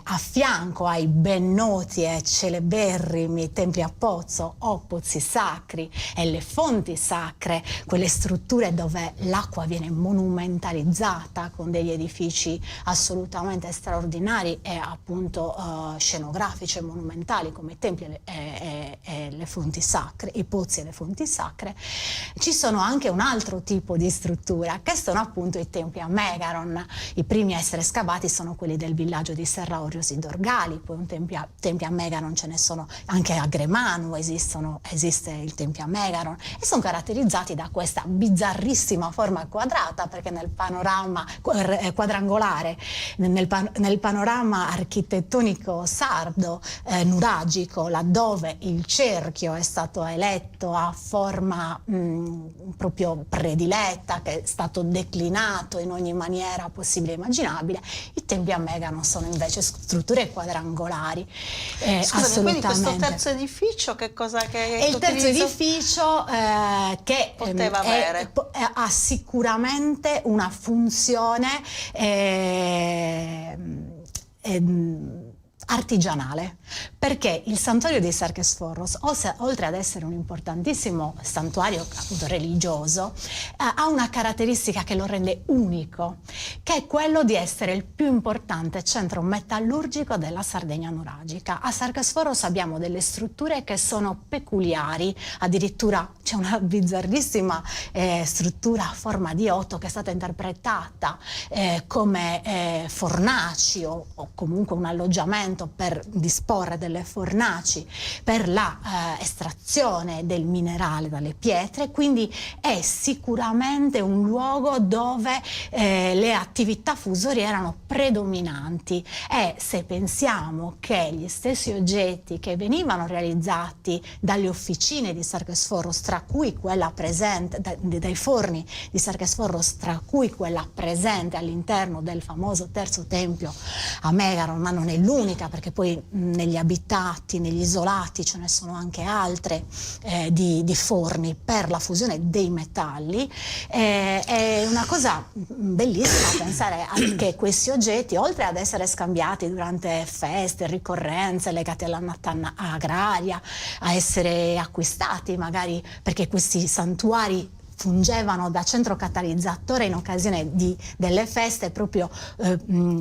I: a fianco ai ben noti e celeberrimi templi a pozzo o pozzi sacri e le fonti sacre, quelle strutture dove l'acqua viene monumentalizzata con degli edifici assolutamente straordinari e appunto scenografici e monumentali come i templi e le fonti sacre, i pozzi e le fonti sacre. Ci sono anche un altro tipo di struttura che sono appunto i templi a Megaron. I primi a essere scavati sono quelli del villaggio di Serra Oriosi d'Orgali, poi un templi a Megaron ce ne sono anche a Gremanu, esiste il tempio a Megaron, e sono caratterizzati da questa bizzarrissima forma quadrata, perché nel panorama quadrangolare, nel panorama architettonico sardo nuragico, laddove il cerchio è stato eletto a forma proprio prediletta, che è stato declinato in ogni maniera possibile e immaginabile, i templi a Megaron sono invece strutture quadrangolari.
G: Scusami, quindi questo terzo edificio che cosa che
I: è il terzo edificio che
G: poteva avere?
I: Ha sicuramente una funzione artigianale, perché il santuario di Sargasforos, oltre ad essere un importantissimo santuario appunto religioso, ha una caratteristica che lo rende unico, che è quello di essere il più importante centro metallurgico della Sardegna nuragica. A Sargasforos abbiamo delle strutture che sono peculiari, addirittura c'è una bizzarrissima struttura a forma di otto che è stata interpretata come fornaci o comunque un alloggiamento per disporre delle fornaci per la estrazione del minerale dalle pietre, quindi è sicuramente un luogo dove le attività fusorie erano predominanti. E se pensiamo che gli stessi oggetti che venivano realizzati dalle officine di Sargasforos, tra cui quella presente dai forni di Sargasforos, tra cui quella presente all'interno del famoso terzo tempio a Megaron, ma non è l'unica, perché poi negli abitati, negli isolati ce ne sono anche altre di forni per la fusione dei metalli. È una cosa bellissima pensare che questi oggetti, oltre ad essere scambiati durante feste, ricorrenze legate all'annata agraria, a essere acquistati magari perché questi santuari fungevano da centro catalizzatore in occasione delle feste proprio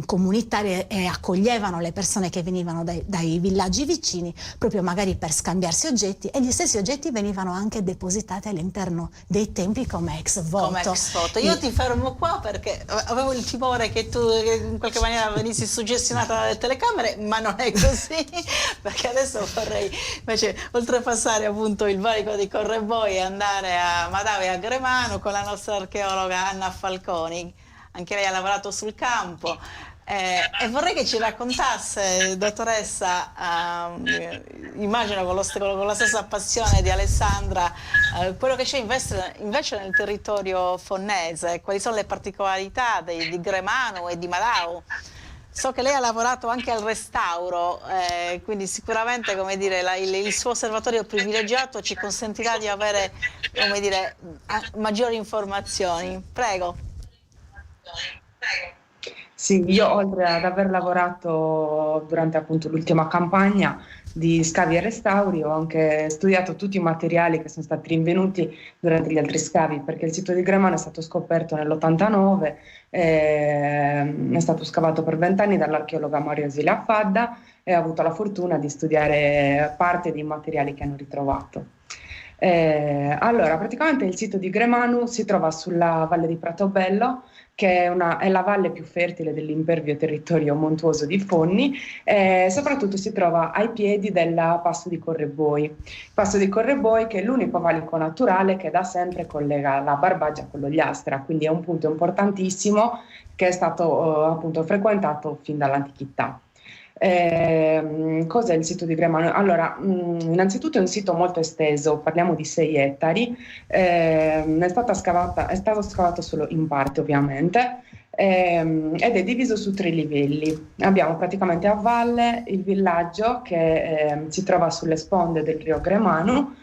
I: comunitarie, e accoglievano le persone che venivano dai villaggi vicini proprio magari per scambiarsi oggetti, e gli stessi oggetti venivano anche depositati all'interno dei templi come ex voto.
G: Io ti fermo qua perché avevo il timore che tu in qualche maniera venissi suggestionata dalle telecamere, ma non è così, perché adesso vorrei invece oltrepassare appunto il valico di Correvoi e andare a Madave e a Gremano con la nostra archeologa Anna Falconi. Anche lei ha lavorato sul campo e vorrei che ci raccontasse, dottoressa, immagino con la stessa passione di Alessandra, quello che c'è invece nel territorio fonnese, quali sono le particolarità di Gremano e di Madao. So che lei ha lavorato anche al restauro, quindi sicuramente, come dire, il suo osservatorio privilegiato ci consentirà di avere, come dire, maggiori informazioni. Prego.
J: Sì, io oltre ad aver lavorato durante appunto l'ultima campagna di scavi e restauri, ho anche studiato tutti i materiali che sono stati rinvenuti durante gli altri scavi, perché il sito di Gremano è stato scoperto nell'89, è stato scavato per 20 anni dall'archeologa Mario Zilia Fadda e ho avuto la fortuna di studiare parte dei materiali che hanno ritrovato. Allora, praticamente il sito di Gremano si trova sulla Valle di Pratobello, che è la valle più fertile dell'impervio territorio montuoso di Fonni, e soprattutto si trova ai piedi del Passo di Correboi. Passo di Correboi che è l'unico valico naturale che da sempre collega la Barbagia con l'Ogliastra, quindi è un punto importantissimo che è stato appunto frequentato fin dall'antichità. Cos'è il sito di Gremano? Allora, innanzitutto è un sito molto esteso, parliamo di 6 ettari, è stato scavato solo in parte ovviamente, ed è diviso su 3 livelli. Abbiamo praticamente a valle il villaggio che si trova sulle sponde del Rio Gremano.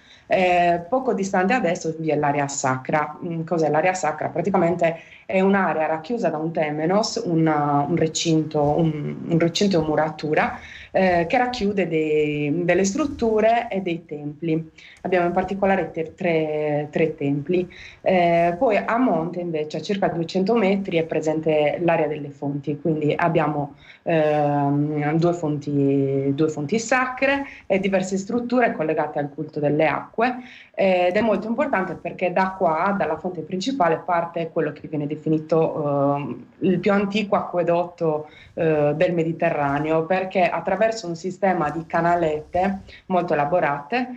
J: Poco distante adesso vi è l'area sacra. Cos'è l'area sacra? Praticamente è un'area racchiusa da un temenos, un recinto e muratura che racchiude delle strutture e dei templi. Abbiamo in particolare tre templi. Poi a monte invece a circa 200 metri è presente l'area delle fonti, quindi abbiamo 2 fonti sacre e diverse strutture collegate al culto delle acque, ed è molto importante perché da qua, dalla fonte principale, parte quello che viene definito il più antico acquedotto del Mediterraneo, perché attraverso un sistema di canalette molto elaborate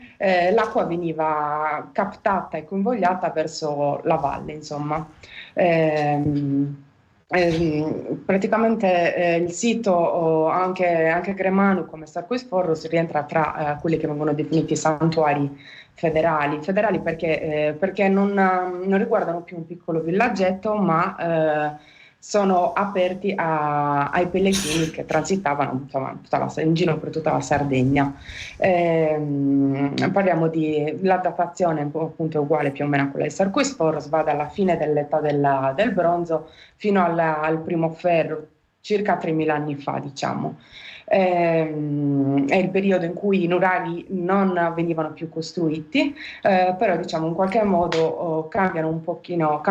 J: l'acqua veniva captata e convogliata verso la valle, insomma. Praticamente il sito, anche Gremano come Sarcoisforros, rientra tra quelli che vengono definiti santuari federali perché non riguardano più un piccolo villaggetto, ma sono aperti ai pellegrini che transitavano, insomma, in giro per tutta la Sardegna. Parliamo la datazione appunto uguale più o meno a quella di Sarcoisforros, va dalla fine dell'età del bronzo fino al primo ferro, circa 3.000 anni fa, diciamo. È il periodo in cui i nuraghi non venivano più costruiti, però diciamo in qualche modo cambia un pochino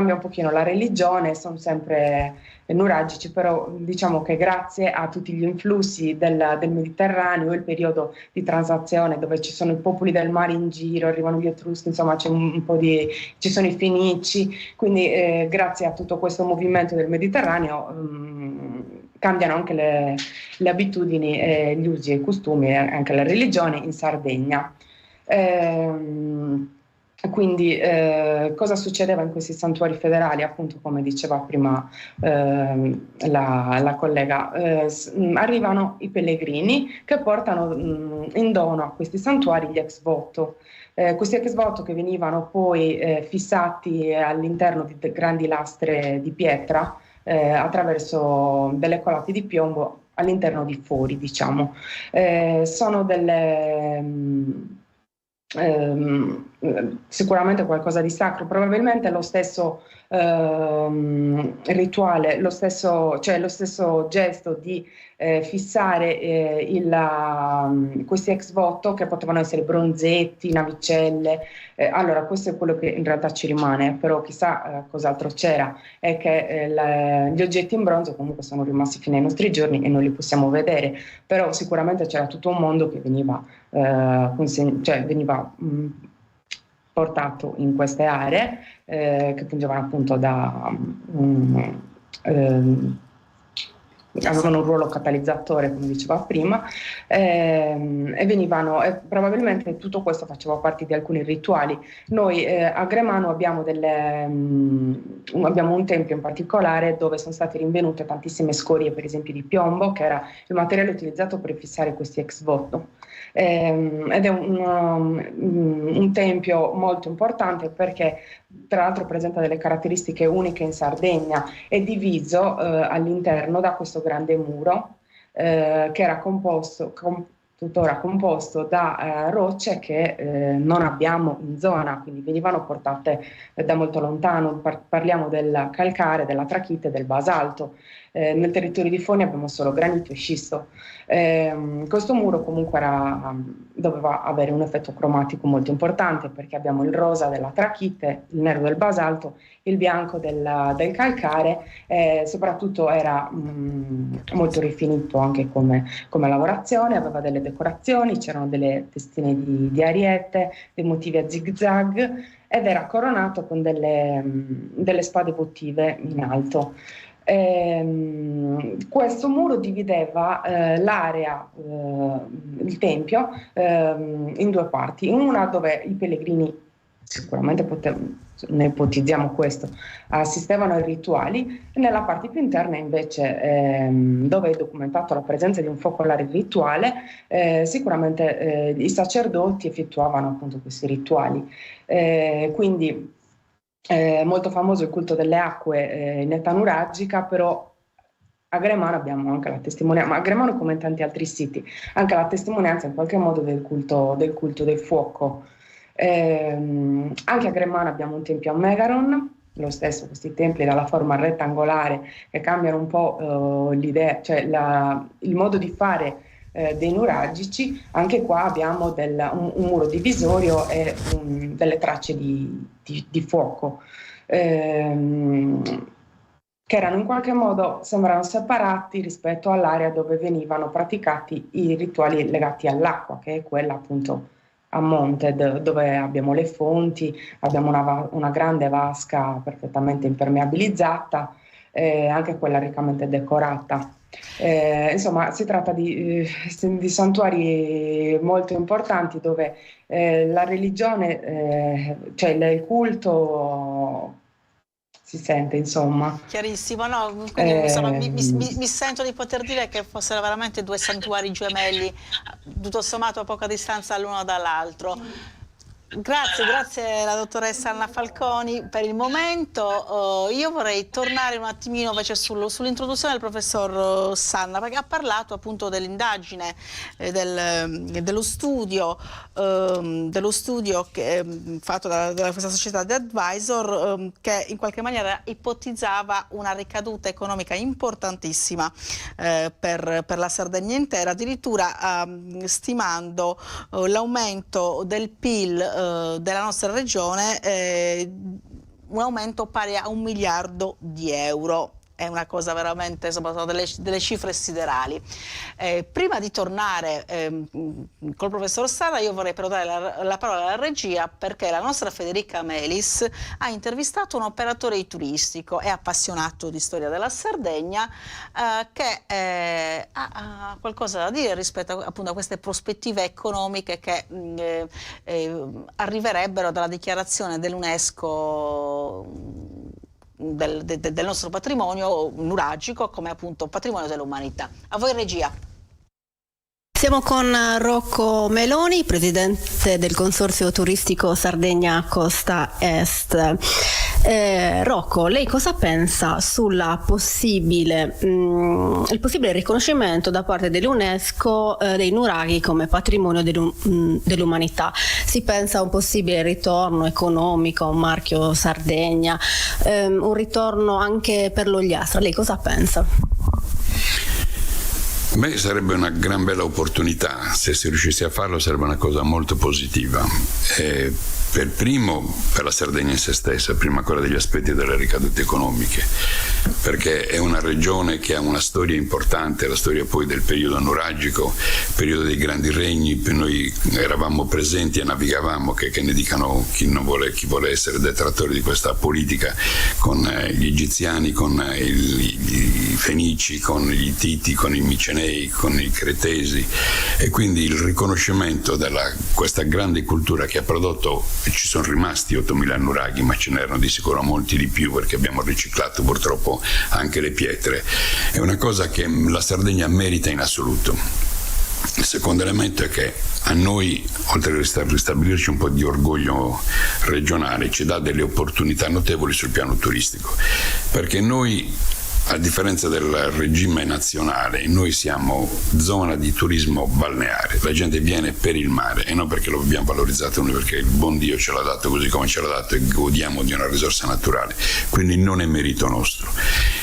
J: la religione, sono sempre nuragici, però diciamo che grazie a tutti gli influssi del Mediterraneo, il periodo di transazione dove ci sono i popoli del mare in giro, arrivano gli Etruschi, insomma ci sono i Fenici, quindi grazie a tutto questo movimento del Mediterraneo cambiano anche le abitudini, gli usi e i costumi e anche la religione in Sardegna. Quindi cosa succedeva in questi santuari federali? Appunto, come diceva prima la collega, arrivano i pellegrini che portano in dono a questi santuari gli ex voto. Questi ex voto che venivano poi fissati all'interno di grandi lastre di pietra attraverso delle colate di piombo all'interno di fori, diciamo. Sono sicuramente qualcosa di sacro, probabilmente lo stesso rituale, lo stesso gesto di fissare questi ex voto, che potevano essere bronzetti, navicelle. Allora questo è quello che in realtà ci rimane, però chissà cos'altro c'era, è che gli oggetti in bronzo comunque sono rimasti fino ai nostri giorni e non li possiamo vedere, però sicuramente c'era tutto un mondo che veniva portato in queste aree che fungevano appunto avevano un ruolo catalizzatore, come diceva prima, e probabilmente tutto questo faceva parte di alcuni rituali. Noi a Gremano abbiamo un tempio in particolare dove sono state rinvenute tantissime scorie, per esempio di piombo, che era il materiale utilizzato per fissare questi ex voto.
M: ed è un tempio molto importante perché tra l'altro presenta delle caratteristiche uniche in Sardegna. È diviso all'interno da questo grande muro che era tuttora composto da rocce che non abbiamo in zona, quindi venivano portate da molto lontano. Parliamo del calcare, della trachite, del basalto. Nel territorio di Fondi abbiamo solo granito e scisto. Questo muro comunque doveva avere un effetto cromatico molto importante, perché abbiamo il rosa della trachite, il nero del basalto, il bianco del calcare, soprattutto era molto rifinito anche come lavorazione, aveva delle decorazioni, c'erano delle testine di ariete, dei motivi a zig-zag, ed era coronato con delle spade votive in alto. Questo muro divideva l'area, il tempio, in due parti, una dove i pellegrini, sicuramente ne ipotizziamo questo, assistevano ai rituali, e nella parte più interna invece, dove è documentato la presenza di un focolare rituale, sicuramente i sacerdoti effettuavano appunto questi rituali. Quindi molto famoso il culto delle acque in età nuragica, però a Gremano abbiamo anche la testimonianza, ma a Gremano come in tanti altri siti, anche la testimonianza in qualche modo del culto del fuoco. Anche a Gremano abbiamo un tempio a Megaron, lo stesso, questi templi dalla forma rettangolare che cambiano un po' l'idea, cioè il modo di fare dei nuragici. Anche qua abbiamo un muro divisorio e delle tracce di fuoco che erano in qualche modo, sembrano separati rispetto all'area dove venivano praticati i rituali legati all'acqua, che è quella appunto a monte, dove abbiamo le fonti, abbiamo una grande vasca perfettamente impermeabilizzata, anche quella riccamente decorata. Insomma, si tratta di santuari molto importanti dove la religione, cioè il culto si sente, insomma.
G: Chiarissimo, no? Quindi insomma, mi sento di poter dire che fossero veramente due santuari gemelli, tutto sommato a poca distanza l'uno dall'altro. Grazie alla dottoressa Anna Falconi per il momento. Io vorrei tornare un attimino invece sull'introduzione del professor Sanna, perché ha parlato appunto dell'indagine, dello studio che, fatto da questa società di advisor, che in qualche maniera ipotizzava una ricaduta economica importantissima per la Sardegna intera, addirittura stimando l'aumento del PIL della nostra regione, un aumento pari a 1 miliardo di euro. È una cosa veramente, insomma, sono delle cifre siderali. Prima di tornare col professor Sanna, io vorrei però dare la parola alla regia, perché la nostra Federica Melis ha intervistato un operatore turistico e appassionato di storia della Sardegna, che ha qualcosa da dire rispetto appunto a queste prospettive economiche che arriverebbero dalla dichiarazione dell'UNESCO del nostro patrimonio nuragico come appunto patrimonio dell'umanità. A voi regia.
N: Siamo con Rocco Meloni, presidente del Consorzio Turistico Sardegna Costa Est. Rocco, lei cosa pensa sulla il possibile riconoscimento da parte dell'UNESCO dei nuraghi come patrimonio dell'umanità? Si pensa a un possibile ritorno economico, un marchio Sardegna, un ritorno anche per l'Ogliastra. Lei cosa pensa?
O: Beh, sarebbe una gran bella opportunità, se si riuscisse a farlo sarebbe una cosa molto positiva. Per primo, per la Sardegna in se stessa, prima ancora degli aspetti delle ricadute economiche, perché è una regione che ha una storia importante, la storia poi del periodo nuragico, periodo dei grandi regni. Noi eravamo presenti e navigavamo, che ne dicano chi vuole essere detrattore di questa politica, con gli egiziani, con i fenici, con gli ittiti, con i micenei, con i cretesi, e quindi il riconoscimento questa grande cultura che ha prodotto. Ci sono rimasti 8.000 nuraghi, ma ce n'erano di sicuro molti di più, perché abbiamo riciclato purtroppo anche le pietre. È una cosa che la Sardegna merita in assoluto. Il secondo elemento è che a noi, oltre a ristabilirci un po' di orgoglio regionale, ci dà delle opportunità notevoli sul piano turistico, perché noi, a differenza del regime nazionale, noi siamo zona di turismo balneare, la gente viene per il mare e non perché lo abbiamo valorizzato noi, perché il buon Dio ce l'ha dato così come ce l'ha dato e godiamo di una risorsa naturale, quindi non è merito nostro.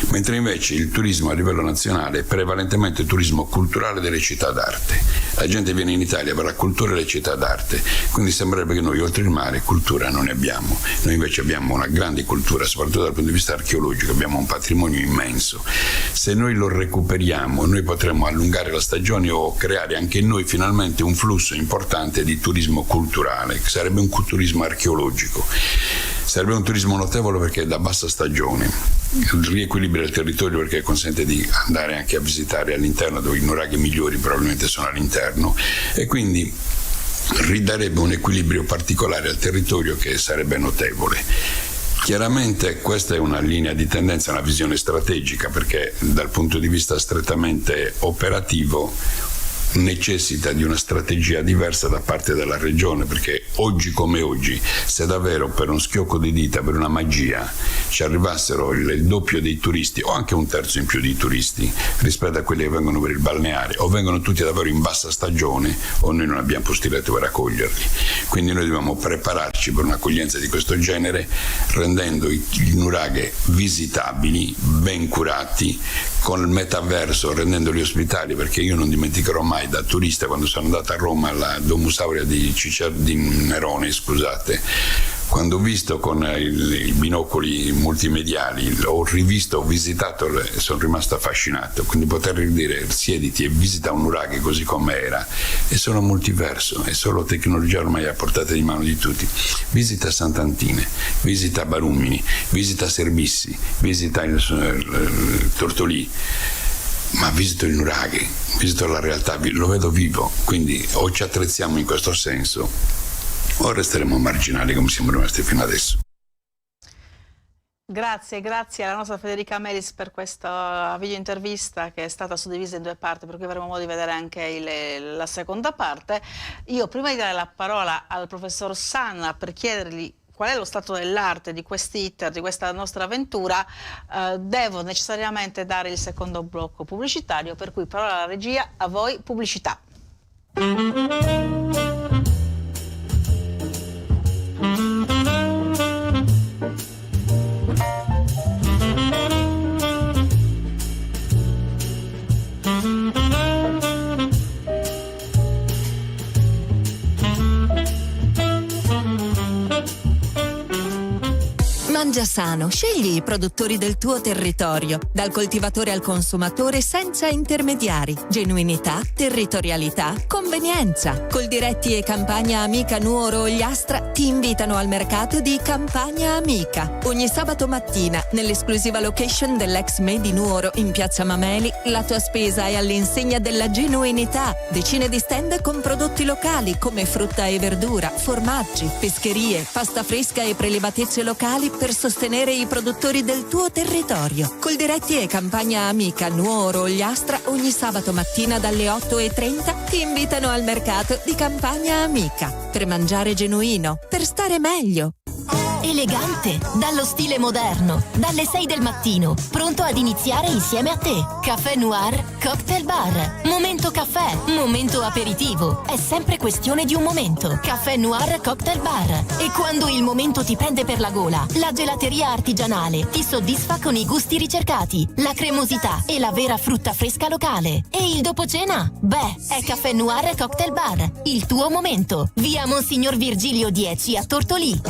O: Mentre invece il turismo a livello nazionale è prevalentemente turismo culturale delle città d'arte. La gente viene in Italia per la cultura e le città d'arte, quindi sembrerebbe che noi oltre il mare cultura non ne abbiamo. Noi invece abbiamo una grande cultura, soprattutto dal punto di vista archeologico, abbiamo un patrimonio immenso. Se noi lo recuperiamo, noi potremmo allungare la stagione o creare anche noi finalmente un flusso importante di turismo culturale, che sarebbe un turismo archeologico. Sarebbe un turismo notevole perché è da bassa stagione, riequilibra il territorio perché consente di andare anche a visitare all'interno, dove i nuraghi migliori probabilmente sono all'interno, e quindi ridarebbe un equilibrio particolare al territorio che sarebbe notevole. Chiaramente questa è una linea di tendenza, una visione strategica, perché dal punto di vista strettamente operativo necessita di una strategia diversa da parte della regione, perché oggi come oggi, se davvero per uno schiocco di dita, per una magia, ci arrivassero il doppio dei turisti o anche un terzo in più di turisti rispetto a quelli che vengono per il balneare, o vengono tutti davvero in bassa stagione o noi non abbiamo posti letto per accoglierli. Quindi noi dobbiamo prepararci per un'accoglienza di questo genere, rendendo i nuraghe visitabili, ben curati, con il metaverso, rendendoli ospitali, perché io non dimenticherò mai da turista, quando sono andato a Roma alla Domus Aurea di Nerone, scusate, quando ho visto con i binocoli multimediali, ho rivisto, ho visitato, sono rimasto affascinato. Quindi poter dire siediti e visita un nuraghe così come era è solo multiverso, è solo tecnologia ormai a portata di mano di tutti. Visita Sant'Antine, visita Barumini, visita Serbissi, visita il Tortolì, ma visito il nuraghe, visito la realtà, lo vedo vivo. Quindi o ci attrezziamo in questo senso o resteremo marginali come siamo rimasti fino adesso.
G: Grazie alla nostra Federica Melis per questa video intervista che è stata suddivisa in due parti, per cui avremo modo di vedere anche la seconda parte. Io, prima di dare la parola al professor Sanna per chiedergli qual è lo stato dell'arte di quest'iter, di questa nostra avventura, devo necessariamente dare il secondo blocco pubblicitario, per cui parola alla regia, a voi pubblicità.
A: Mangia sano, scegli i produttori del tuo territorio, dal coltivatore al consumatore senza intermediari. Genuinità, territorialità, convenienza. Coldiretti e Campagna Amica Nuoro Ogliastra ti invitano al mercato di Campagna Amica. Ogni sabato mattina, nell'esclusiva location dell'ex Medi Nuoro in Piazza Mameli, la tua spesa è all'insegna della genuinità. Decine di stand con prodotti locali come frutta e verdura, formaggi, pescherie, pasta fresca e prelibatezze locali per sostenere i produttori del tuo territorio. Coldiretti e Campagna Amica Nuoro Ogliastra ogni sabato mattina dalle 8:30 ti invitano al mercato di Campagna Amica per mangiare genuino, per stare meglio.
L: Elegante, dallo stile moderno, dalle 6 del mattino, pronto ad iniziare insieme a te. Caffè Noir Cocktail Bar. Momento caffè, momento aperitivo. È sempre questione di un momento. Caffè Noir Cocktail Bar. E quando il momento ti prende per la gola, la gelateria artigianale ti soddisfa con i gusti ricercati, la cremosità e la vera frutta fresca locale. E il dopo cena? Beh, è Caffè Noir Cocktail Bar. Il tuo momento. Via Monsignor Virgilio 10 a Tortolì.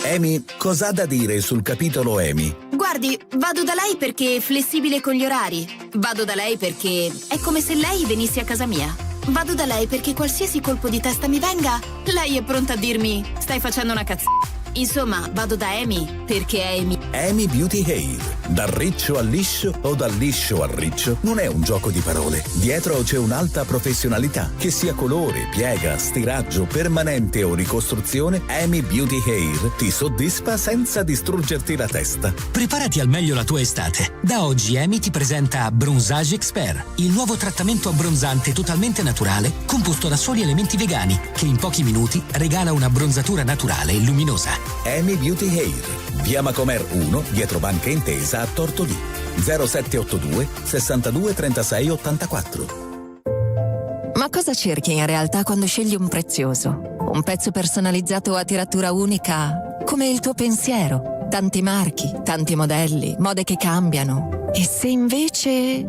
C: Amy, cos'ha da dire sul capitolo Amy?
D: Guardi, vado da lei perché è flessibile con gli orari. Vado da lei perché è come se lei venisse a casa mia. Vado da lei perché qualsiasi colpo di testa mi venga, lei è pronta a dirmi stai facendo una cazzata. Insomma, vado da Amy perché è Amy.
C: Amy Beauty Hair. Dal riccio al liscio o dal liscio al riccio non è un gioco di parole. Dietro c'è un'alta professionalità. Che sia colore, piega, stiraggio, permanente o ricostruzione, Amy Beauty Hair ti soddisfa senza distruggerti la testa.
E: Preparati al meglio la tua estate. Da oggi Amy ti presenta Bronzage Expert, il nuovo trattamento abbronzante totalmente naturale composto da soli elementi vegani che in pochi minuti regala una bronzatura naturale e luminosa.
C: Amy Beauty Hair, via Macomer 1, dietro Banca Intesa a Tortolì. 0782 62 36 84.
A: Ma cosa cerchi in realtà quando scegli un prezioso? Un pezzo personalizzato a tiratura unica come il tuo pensiero? Tanti marchi, tanti modelli, mode che cambiano. E se invece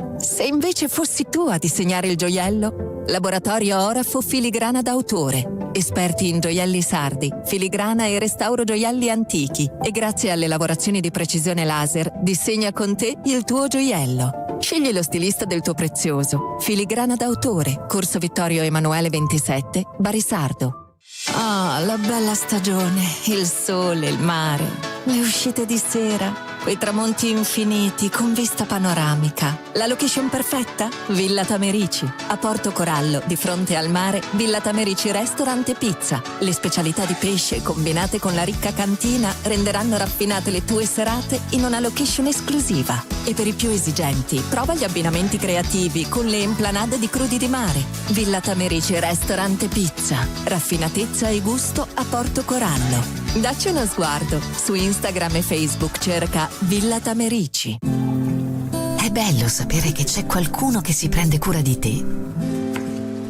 A: fossi tu a disegnare il gioiello? Laboratorio Orafo Filigrana d'autore. Esperti in gioielli sardi, filigrana e restauro gioielli antichi. E grazie alle lavorazioni di precisione laser, disegna con te il tuo gioiello. Scegli lo stilista del tuo prezioso. Filigrana d'autore, Corso Vittorio Emanuele 27, Barisardo. Ah, la bella stagione, il sole, il mare, le uscite di sera, quei tramonti infiniti con vista panoramica. La location perfetta? Villa Tamerici. A Porto Corallo, di fronte al mare, Villa Tamerici Restaurant e Pizza. Le specialità di pesce combinate con la ricca cantina renderanno raffinate le tue serate in una location esclusiva. E per i più esigenti, prova gli abbinamenti creativi con le emplanade di crudi di mare. Villa Tamerici Restaurant e Pizza. Raffinatezza e gusto a Porto Corallo. Dacci uno sguardo. Su Instagram e Facebook cerca Villa Tamerici.
B: È bello sapere che c'è qualcuno che si prende cura di te.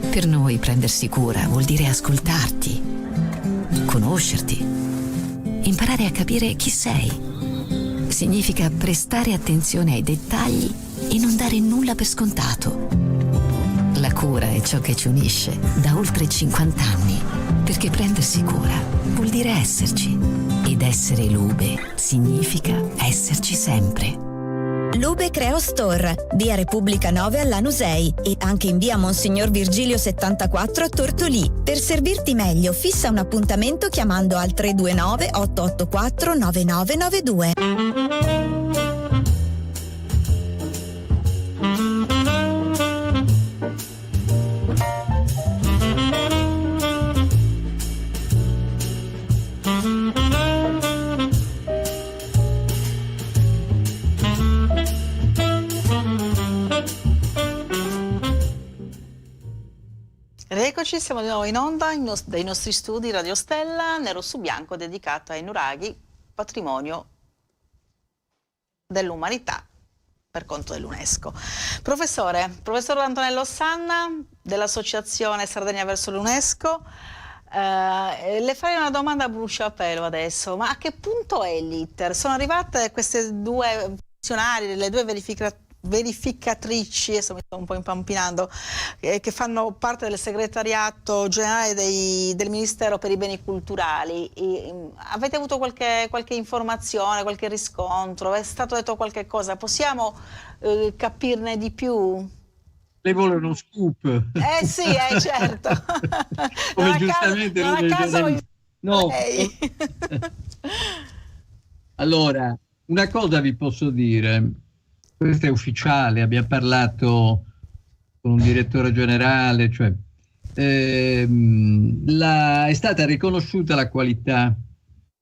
B: Per noi prendersi cura vuol dire ascoltarti, conoscerti, imparare a capire chi sei. Significa prestare attenzione ai dettagli e non dare nulla per scontato. La cura è ciò che ci unisce da oltre 50 anni, perché prendersi cura vuol dire esserci. Ed essere Lube significa esserci sempre.
F: Lube Creo Store, via Repubblica 9 a Lanusei e anche in via Monsignor Virgilio 74 a Tortolì. Per servirti meglio, fissa un appuntamento chiamando al 329 884 9992.
G: Eccoci, siamo di nuovo in onda dai nostri studi Radio Stella, Nero su Bianco, dedicato ai nuraghi, patrimonio dell'umanità per conto dell'UNESCO. Professor Antonello Sanna dell'Associazione Sardegna verso l'UNESCO, le farei una domanda a bruciapelo adesso, ma a che punto è l'iter? Sono arrivate queste due funzionari, le due verificatrici, adesso mi sto un po' impampinando, che fanno parte del segretariato generale del Ministero per i beni culturali. Avete avuto qualche informazione, qualche riscontro? È stato detto qualche cosa? Possiamo capirne di più?
K: Lei vuole uno scoop?
G: Sì, certo.
K: Come giustamente
G: non a caso
K: no. Allora, una cosa vi posso dire. Questo è ufficiale, abbiamo parlato con un direttore generale, cioè è stata riconosciuta la qualità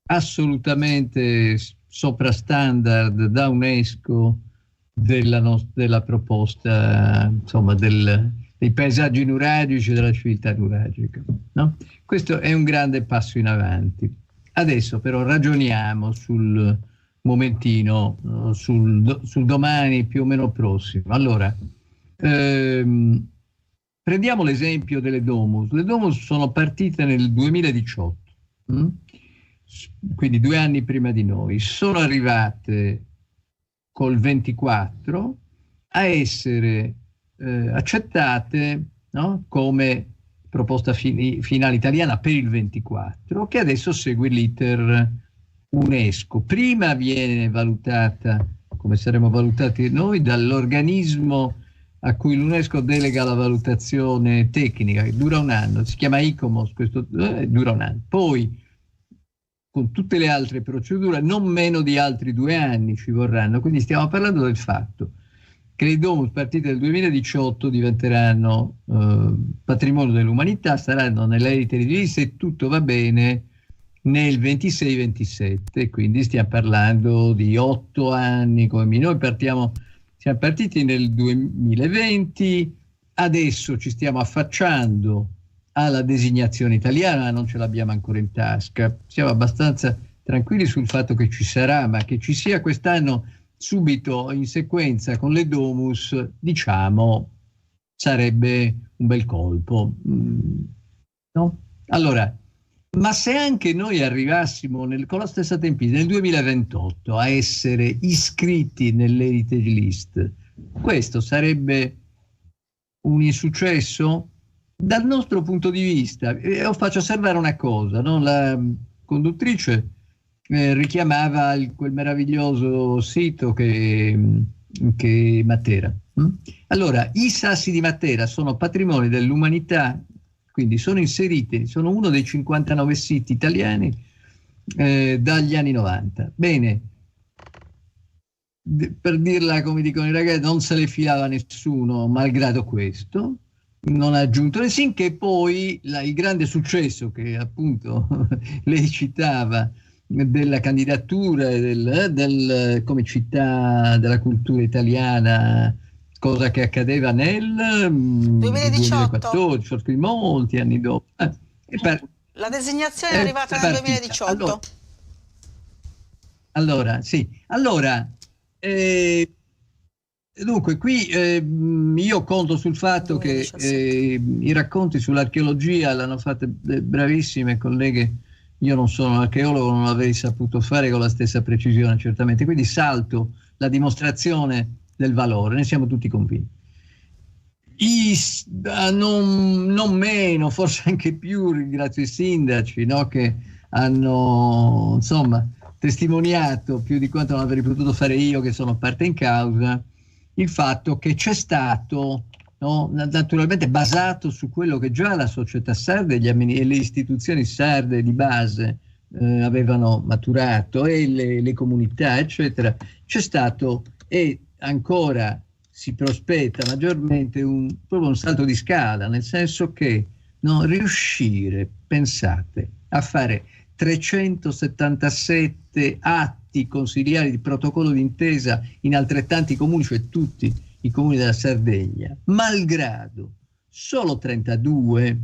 K: assolutamente sopra standard da UNESCO della proposta, insomma, dei paesaggi nuragici e della civiltà nuragica, no? Questo è un grande passo in avanti. Adesso però ragioniamo sul momentino, sul domani più o meno prossimo. Allora, prendiamo l'esempio delle Domus. Le Domus sono partite nel 2018, quindi 2 anni prima di noi. Sono arrivate col 24 a essere accettate, no, come proposta finale italiana per il 24, che adesso segue l'iter UNESCO. Prima viene valutata, come saremo valutati noi, dall'organismo a cui l'UNESCO delega la valutazione tecnica, che dura un anno, si chiama ICOMOS, questo dura un anno. Poi con tutte le altre procedure, non meno di altri 2 anni ci vorranno. Quindi stiamo parlando del fatto che i domus partiti dal 2018 diventeranno patrimonio dell'umanità, saranno nell'Heritage List, se tutto va bene, nel 26-27, quindi stiamo parlando di 8 anni come minimo. Noi siamo partiti nel 2020, adesso ci stiamo affacciando alla designazione italiana, ma non ce l'abbiamo ancora in tasca. Siamo abbastanza tranquilli sul fatto che ci sarà, ma che ci sia quest'anno subito in sequenza con le domus, diciamo, sarebbe un bel colpo, no? Allora, ma se anche noi arrivassimo con la stessa tempistica nel 2028 a essere iscritti nell'Heritage List, questo sarebbe un insuccesso? Dal nostro punto di vista, faccio osservare una cosa, no? La conduttrice richiamava quel meraviglioso sito che Matera. Allora, i Sassi di Matera sono patrimonio dell'umanità, quindi sono inseriti, sono uno dei 59 siti italiani dagli anni 90. Bene, per dirla come dicono i ragazzi, non se le filava nessuno, malgrado questo. Non ha aggiunto nessuno, che poi il grande successo che appunto lei citava della candidatura come città della cultura italiana, cosa che accadeva nel 2014, molti anni dopo.
G: La designazione è arrivata nel 2018.
K: Allora, dunque, qui io conto sul fatto che i racconti sull'archeologia l'hanno fatte bravissime colleghe. Io non sono un archeologo, non l'avrei saputo fare con la stessa precisione, certamente. Quindi salto la dimostrazione del valore, ne siamo tutti convinti. Non meno, forse anche più, ringrazio i sindaci, no, che hanno, insomma, testimoniato più di quanto non avrei potuto fare io, che sono parte in causa, il fatto che c'è stato, no, naturalmente basato su quello che già la società sarda e le istituzioni sarde di base avevano maturato, e le comunità, eccetera, c'è stato e ancora si prospetta maggiormente proprio un salto di scala, nel senso che riuscire, pensate, a fare 377 atti consiliari di protocollo d'intesa in altrettanti comuni, cioè tutti i comuni della Sardegna, malgrado solo 32,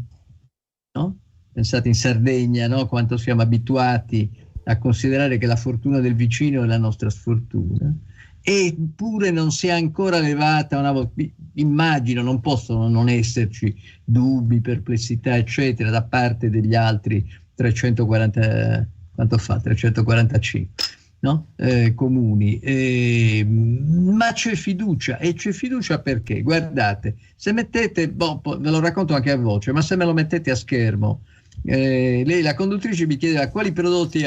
K: no? Pensate in Sardegna, no? Quanto siamo abituati a considerare che la fortuna del vicino è la nostra sfortuna, eppure non si è ancora levata una volta. Immagino non possono non esserci dubbi, perplessità, eccetera, da parte degli altri 340, quanto fa? 345, no? Comuni, ma c'è fiducia, e c'è fiducia perché, guardate, se mettete, ve lo racconto anche a voce, ma se me lo mettete a schermo, lei, la conduttrice, mi chiedeva quali prodotti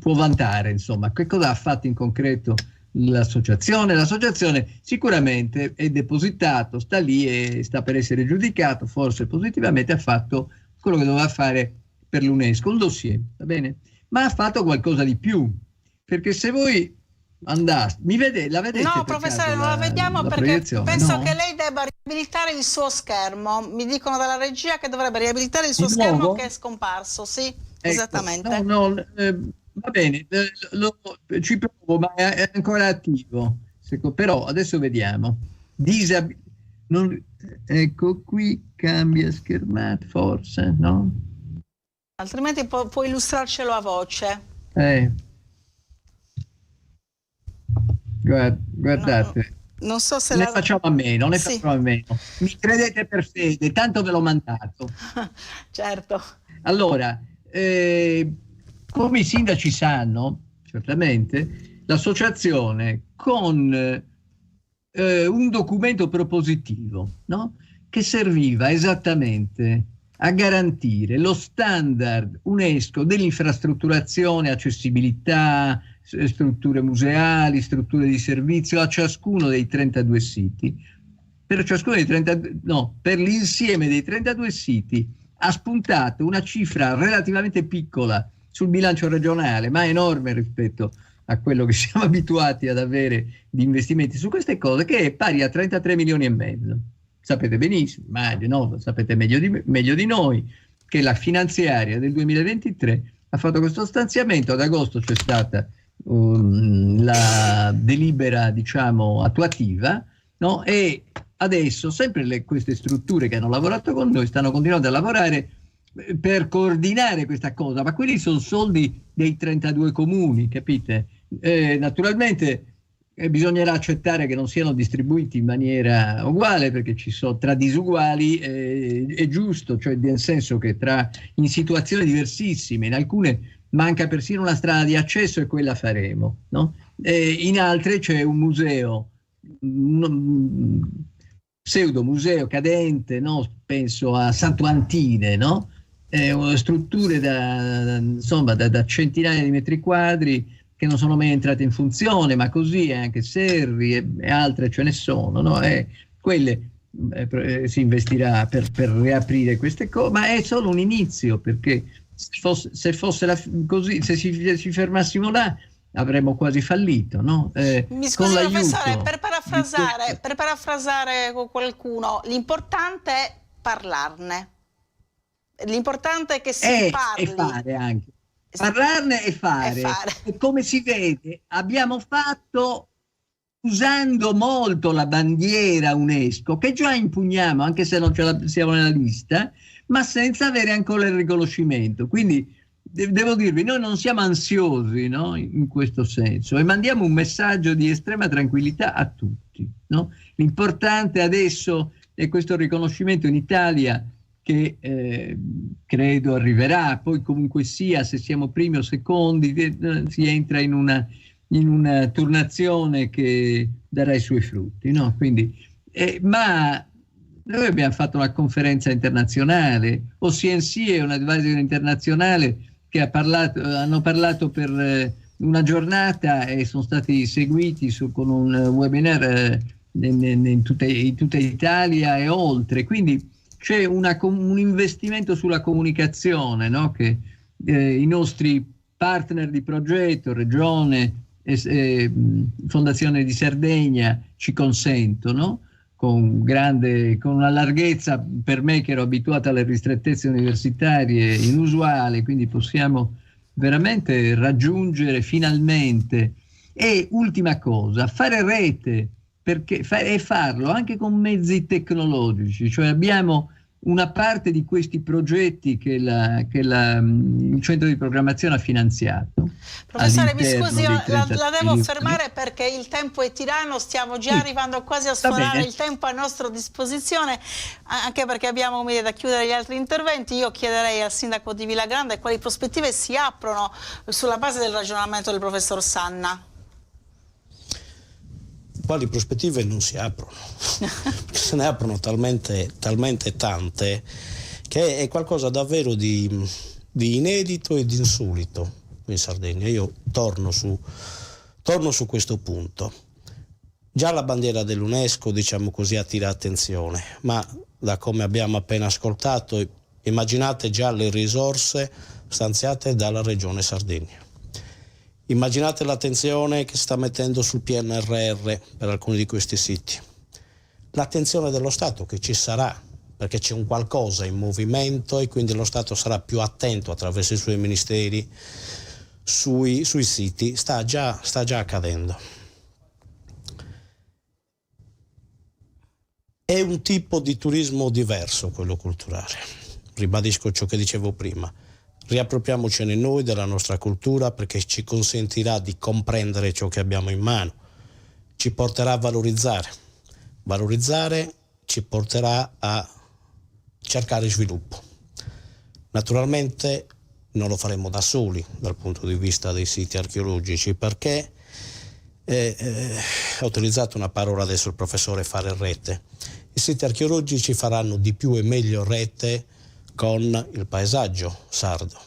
K: può vantare, insomma, che cosa ha fatto in concreto l'associazione. L'associazione sicuramente è depositato, sta lì e sta per essere giudicato, forse positivamente, ha fatto quello che doveva fare per l'UNESCO, un dossier, va bene? Ma ha fatto qualcosa di più, perché se voi andaste, la vedete?
G: No, professore, non la vediamo perché penso che lei debba riabilitare il suo schermo. Mi dicono dalla regia che dovrebbe riabilitare il suo schermo, che è scomparso, sì, ecco, esattamente.
K: Va bene, ci provo, ma è ancora attivo. Però adesso vediamo. Ecco qui, cambia schermata, forse, no?
G: Altrimenti può illustrarcelo a voce.
K: Guardate.
G: Non so se
K: ne facciamo a meno, facciamo a meno. Mi credete per fede, tanto ve l'ho mandato.
G: Certo.
K: Allora, come i sindaci sanno, certamente, l'associazione con un documento propositivo, no? Che serviva esattamente a garantire lo standard UNESCO dell'infrastrutturazione, accessibilità, strutture museali, strutture di servizio a ciascuno dei 32 siti. Per l'insieme dei 32 siti ha spuntato una cifra relativamente piccola sul bilancio regionale, ma enorme rispetto a quello che siamo abituati ad avere di investimenti su queste cose, che è pari a 33 milioni e mezzo. Sapete benissimo, immagino, no? Sapete meglio di noi, che la finanziaria del 2023 ha fatto questo stanziamento. Ad agosto c'è stata la delibera, diciamo, attuativa, no? E adesso sempre queste strutture che hanno lavorato con noi stanno continuando a lavorare per coordinare questa cosa, ma quelli sono soldi dei 32 comuni, capite? Naturalmente bisognerà accettare che non siano distribuiti in maniera uguale, perché ci sono tra disuguali, è giusto, cioè nel senso che in situazioni diversissime, in alcune manca persino una strada di accesso e quella faremo, no? In altre c'è un museo, un pseudo museo cadente, no? Penso a Santo Antide, no? Strutture da centinaia di metri quadri che non sono mai entrate in funzione, ma così anche Serri e altre ce ne sono, no? Quelle si investirà per riaprire queste cose, ma è solo un inizio, perché se fosse così, se ci fermassimo là, avremmo quasi fallito, no?
G: Mi scusi, professore, per parafrasare qualcuno, l'importante è parlarne. L'importante è che si parli.
K: E fare anche. Parlarne e fare. E come si vede, abbiamo fatto usando molto la bandiera UNESCO, che già impugniamo, anche se non siamo nella lista, ma senza avere ancora il riconoscimento. Quindi devo dirvi, noi non siamo ansiosi, no? In questo senso, e mandiamo un messaggio di estrema tranquillità a tutti, no? L'importante adesso è questo riconoscimento in Italia, che credo arriverà. Poi comunque sia, se siamo primi o secondi, si entra in una turnazione che darà i suoi frutti, no? Quindi, ma noi abbiamo fatto una conferenza internazionale, OCNC è un advisor internazionale che hanno parlato per una giornata e sono stati seguiti con un webinar in tutta Italia e oltre. Quindi c'è un investimento sulla comunicazione, no? Che i nostri partner di progetto, Regione e Fondazione di Sardegna, ci consentono, con una larghezza, per me che ero abituata alle ristrettezze universitarie, inusuale, quindi possiamo veramente raggiungere finalmente. E ultima cosa, fare rete, e farlo anche con mezzi tecnologici, cioè abbiamo una parte di questi progetti che il centro di programmazione ha finanziato.
G: Professore, mi scusi, la devo fermare perché il tempo è tiranno, stiamo già arrivando quasi a sforare il tempo a nostra disposizione, anche perché abbiamo da chiudere gli altri interventi. Io chiederei al sindaco di Villagrande quali prospettive si aprono sulla base del ragionamento del professor Sanna.
H: Quali prospettive non si aprono? Se ne aprono talmente tante che è qualcosa davvero di inedito e di insolito in Sardegna. Io torno su questo punto. Già la bandiera dell'UNESCO, diciamo così, attira attenzione, ma da come abbiamo appena ascoltato, immaginate già le risorse stanziate dalla Regione Sardegna. Immaginate l'attenzione che sta mettendo sul PNRR per alcuni di questi siti. L'attenzione dello Stato che ci sarà, perché c'è un qualcosa in movimento e quindi lo Stato sarà più attento attraverso i suoi ministeri sui siti. Sta già accadendo. È un tipo di turismo diverso quello culturale. Ribadisco ciò che dicevo prima. Riappropriamocene noi della nostra cultura, perché ci consentirà di comprendere ciò che abbiamo in mano, ci porterà a valorizzare ci porterà a cercare sviluppo. Naturalmente non lo faremo da soli dal punto di vista dei siti archeologici, perché ha utilizzato una parola adesso il professore, fare rete. I siti archeologici faranno di più e meglio rete con il paesaggio sardo.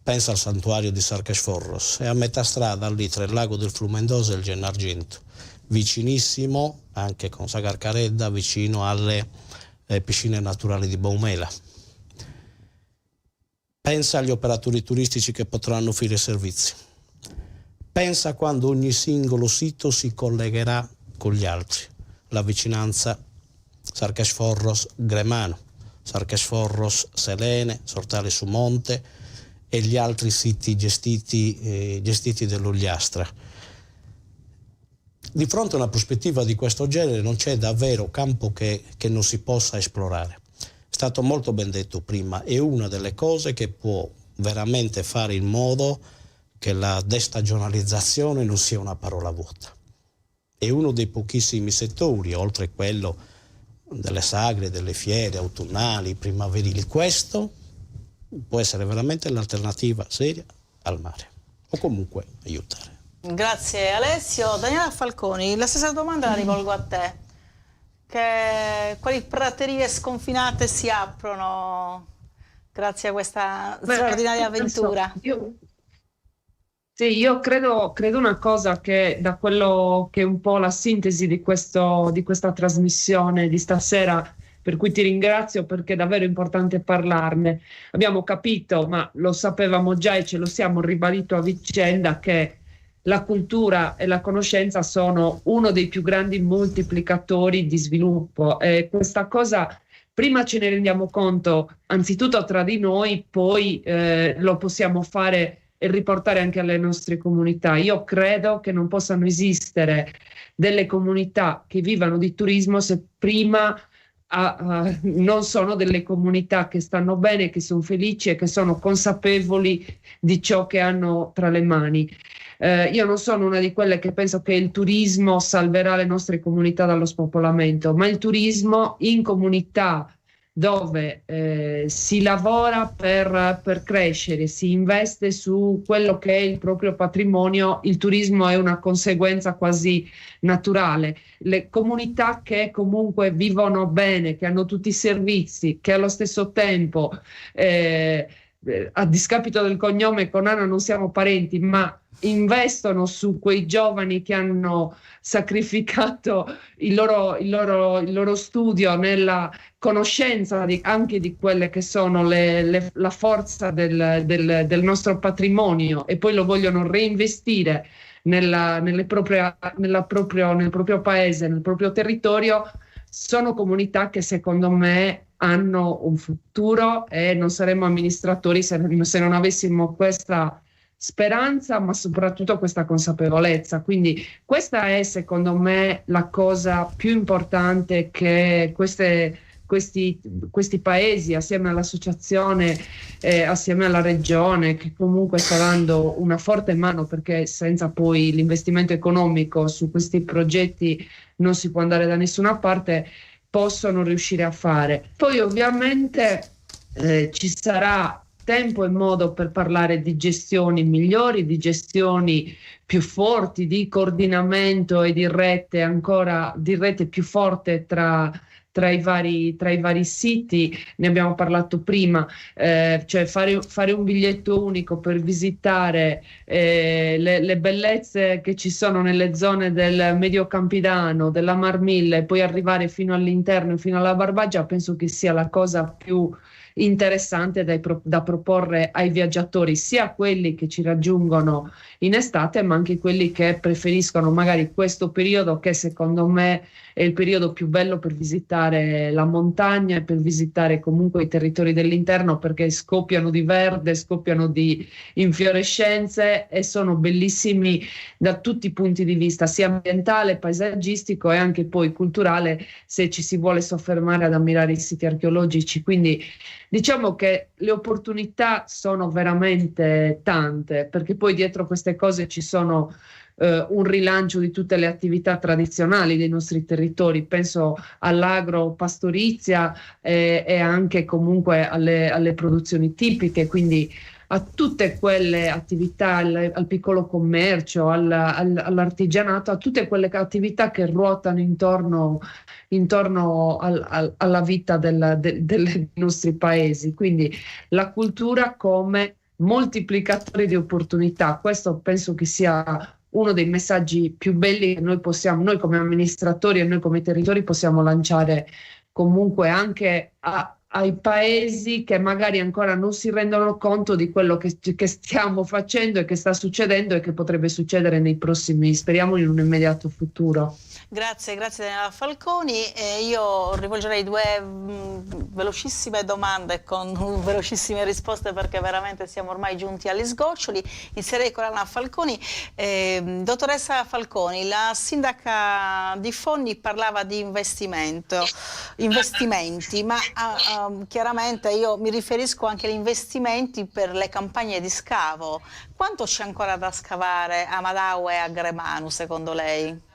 H: Pensa al santuario di Sarcasforros, è a metà strada lì tra il lago del Flumendosa e il Gennargentu, vicinissimo anche con Sagarcaredda, vicino alle piscine naturali di Baumela. Pensa agli operatori turistici che potranno offrire servizi. Pensa a quando ogni singolo sito si collegherà con gli altri. La vicinanza Sarcasforros Gremano, Sarcasforros Selene, Sortale su Monte e gli altri siti gestiti dall'Ogliastra. Di fronte a una prospettiva di questo genere non c'è davvero campo che non si possa esplorare. È stato molto ben detto prima, è una delle cose che può veramente fare in modo che la destagionalizzazione non sia una parola vuota. È uno dei pochissimi settori, oltre quello delle sagre, delle fiere autunnali, primaverili. Questo può essere veramente l'alternativa seria al mare, o comunque aiutare.
G: Grazie Alessio. Daniela Falconi, la stessa domanda la rivolgo a te. Quali praterie sconfinate si aprono grazie a questa straordinaria avventura?
J: Io credo una cosa, che da quello che è un po' la sintesi di questa trasmissione di stasera, per cui ti ringrazio perché è davvero importante parlarne. Abbiamo capito, ma lo sapevamo già e ce lo siamo ribadito a vicenda, che la cultura e la conoscenza sono uno dei più grandi moltiplicatori di sviluppo, e questa cosa prima ce ne rendiamo conto anzitutto tra di noi, poi lo possiamo fare e riportare anche alle nostre comunità. Io credo che non possano esistere delle comunità che vivano di turismo se prima non sono delle comunità che stanno bene, che sono felici e che sono consapevoli di ciò che hanno tra le mani. Io non sono una di quelle che penso che il turismo salverà le nostre comunità dallo spopolamento, ma il turismo in comunità dove si lavora per crescere, si investe su quello che è il proprio patrimonio, il turismo è una conseguenza quasi naturale. Le comunità che comunque vivono bene, che hanno tutti i servizi, che allo stesso tempo, a discapito del cognome, con Anna non siamo parenti, ma investono su quei giovani che hanno sacrificato il loro studio nella conoscenza anche di quelle che sono la forza del nostro patrimonio, e poi lo vogliono reinvestire nel proprio paese, nel proprio territorio. Sono comunità che secondo me hanno un futuro, e non saremmo amministratori se non avessimo questa speranza, ma soprattutto questa consapevolezza. Quindi questa è secondo me la cosa più importante che questi paesi, assieme all'associazione, assieme alla regione, che comunque sta dando una forte mano, perché senza poi l'investimento economico su questi progetti non si può andare da nessuna parte, possono riuscire a fare. Poi ovviamente ci sarà tempo e modo per parlare di gestioni migliori, di gestioni più forti, di coordinamento e di rete più forte tra i vari siti. Ne abbiamo parlato prima, cioè fare un biglietto unico per visitare le bellezze che ci sono nelle zone del Medio Campidano, della Marmilla, e poi arrivare fino all'interno, fino alla Barbagia, penso che sia la cosa più interessante da proporre ai viaggiatori, sia quelli che ci raggiungono in estate, ma anche quelli che preferiscono magari questo periodo, che secondo me è il periodo più bello per visitare la montagna e per visitare comunque i territori dell'interno, perché scoppiano di verde, scoppiano di infiorescenze e sono bellissimi da tutti i punti di vista, sia ambientale, paesaggistico e anche poi culturale, se ci si vuole soffermare ad ammirare i siti archeologici. Quindi diciamo che le opportunità sono veramente tante, perché poi dietro queste cose ci sono un rilancio di tutte le attività tradizionali dei nostri territori, penso all'agropastorizia e anche comunque alle produzioni tipiche, quindi a tutte quelle attività, al piccolo commercio, all'artigianato, a tutte quelle attività che ruotano intorno alla vita dei nostri paesi. Quindi la cultura come moltiplicatore di opportunità, questo penso che sia uno dei messaggi più belli che noi come amministratori e noi come territori possiamo lanciare comunque anche ai paesi che magari ancora non si rendono conto di quello che stiamo facendo e che sta succedendo e che potrebbe succedere nei prossimi, speriamo in un immediato futuro.
G: Grazie Daniela Falconi. Io rivolgerei due velocissime domande con velocissime risposte, perché veramente siamo ormai giunti agli sgoccioli. Inizierei con Anna Falconi. Dottoressa Falconi, la sindaca di Fonni parlava di investimenti, ma chiaramente io mi riferisco anche agli investimenti per le campagne di scavo. Quanto c'è ancora da scavare a Madauè e a Gremanu, secondo lei?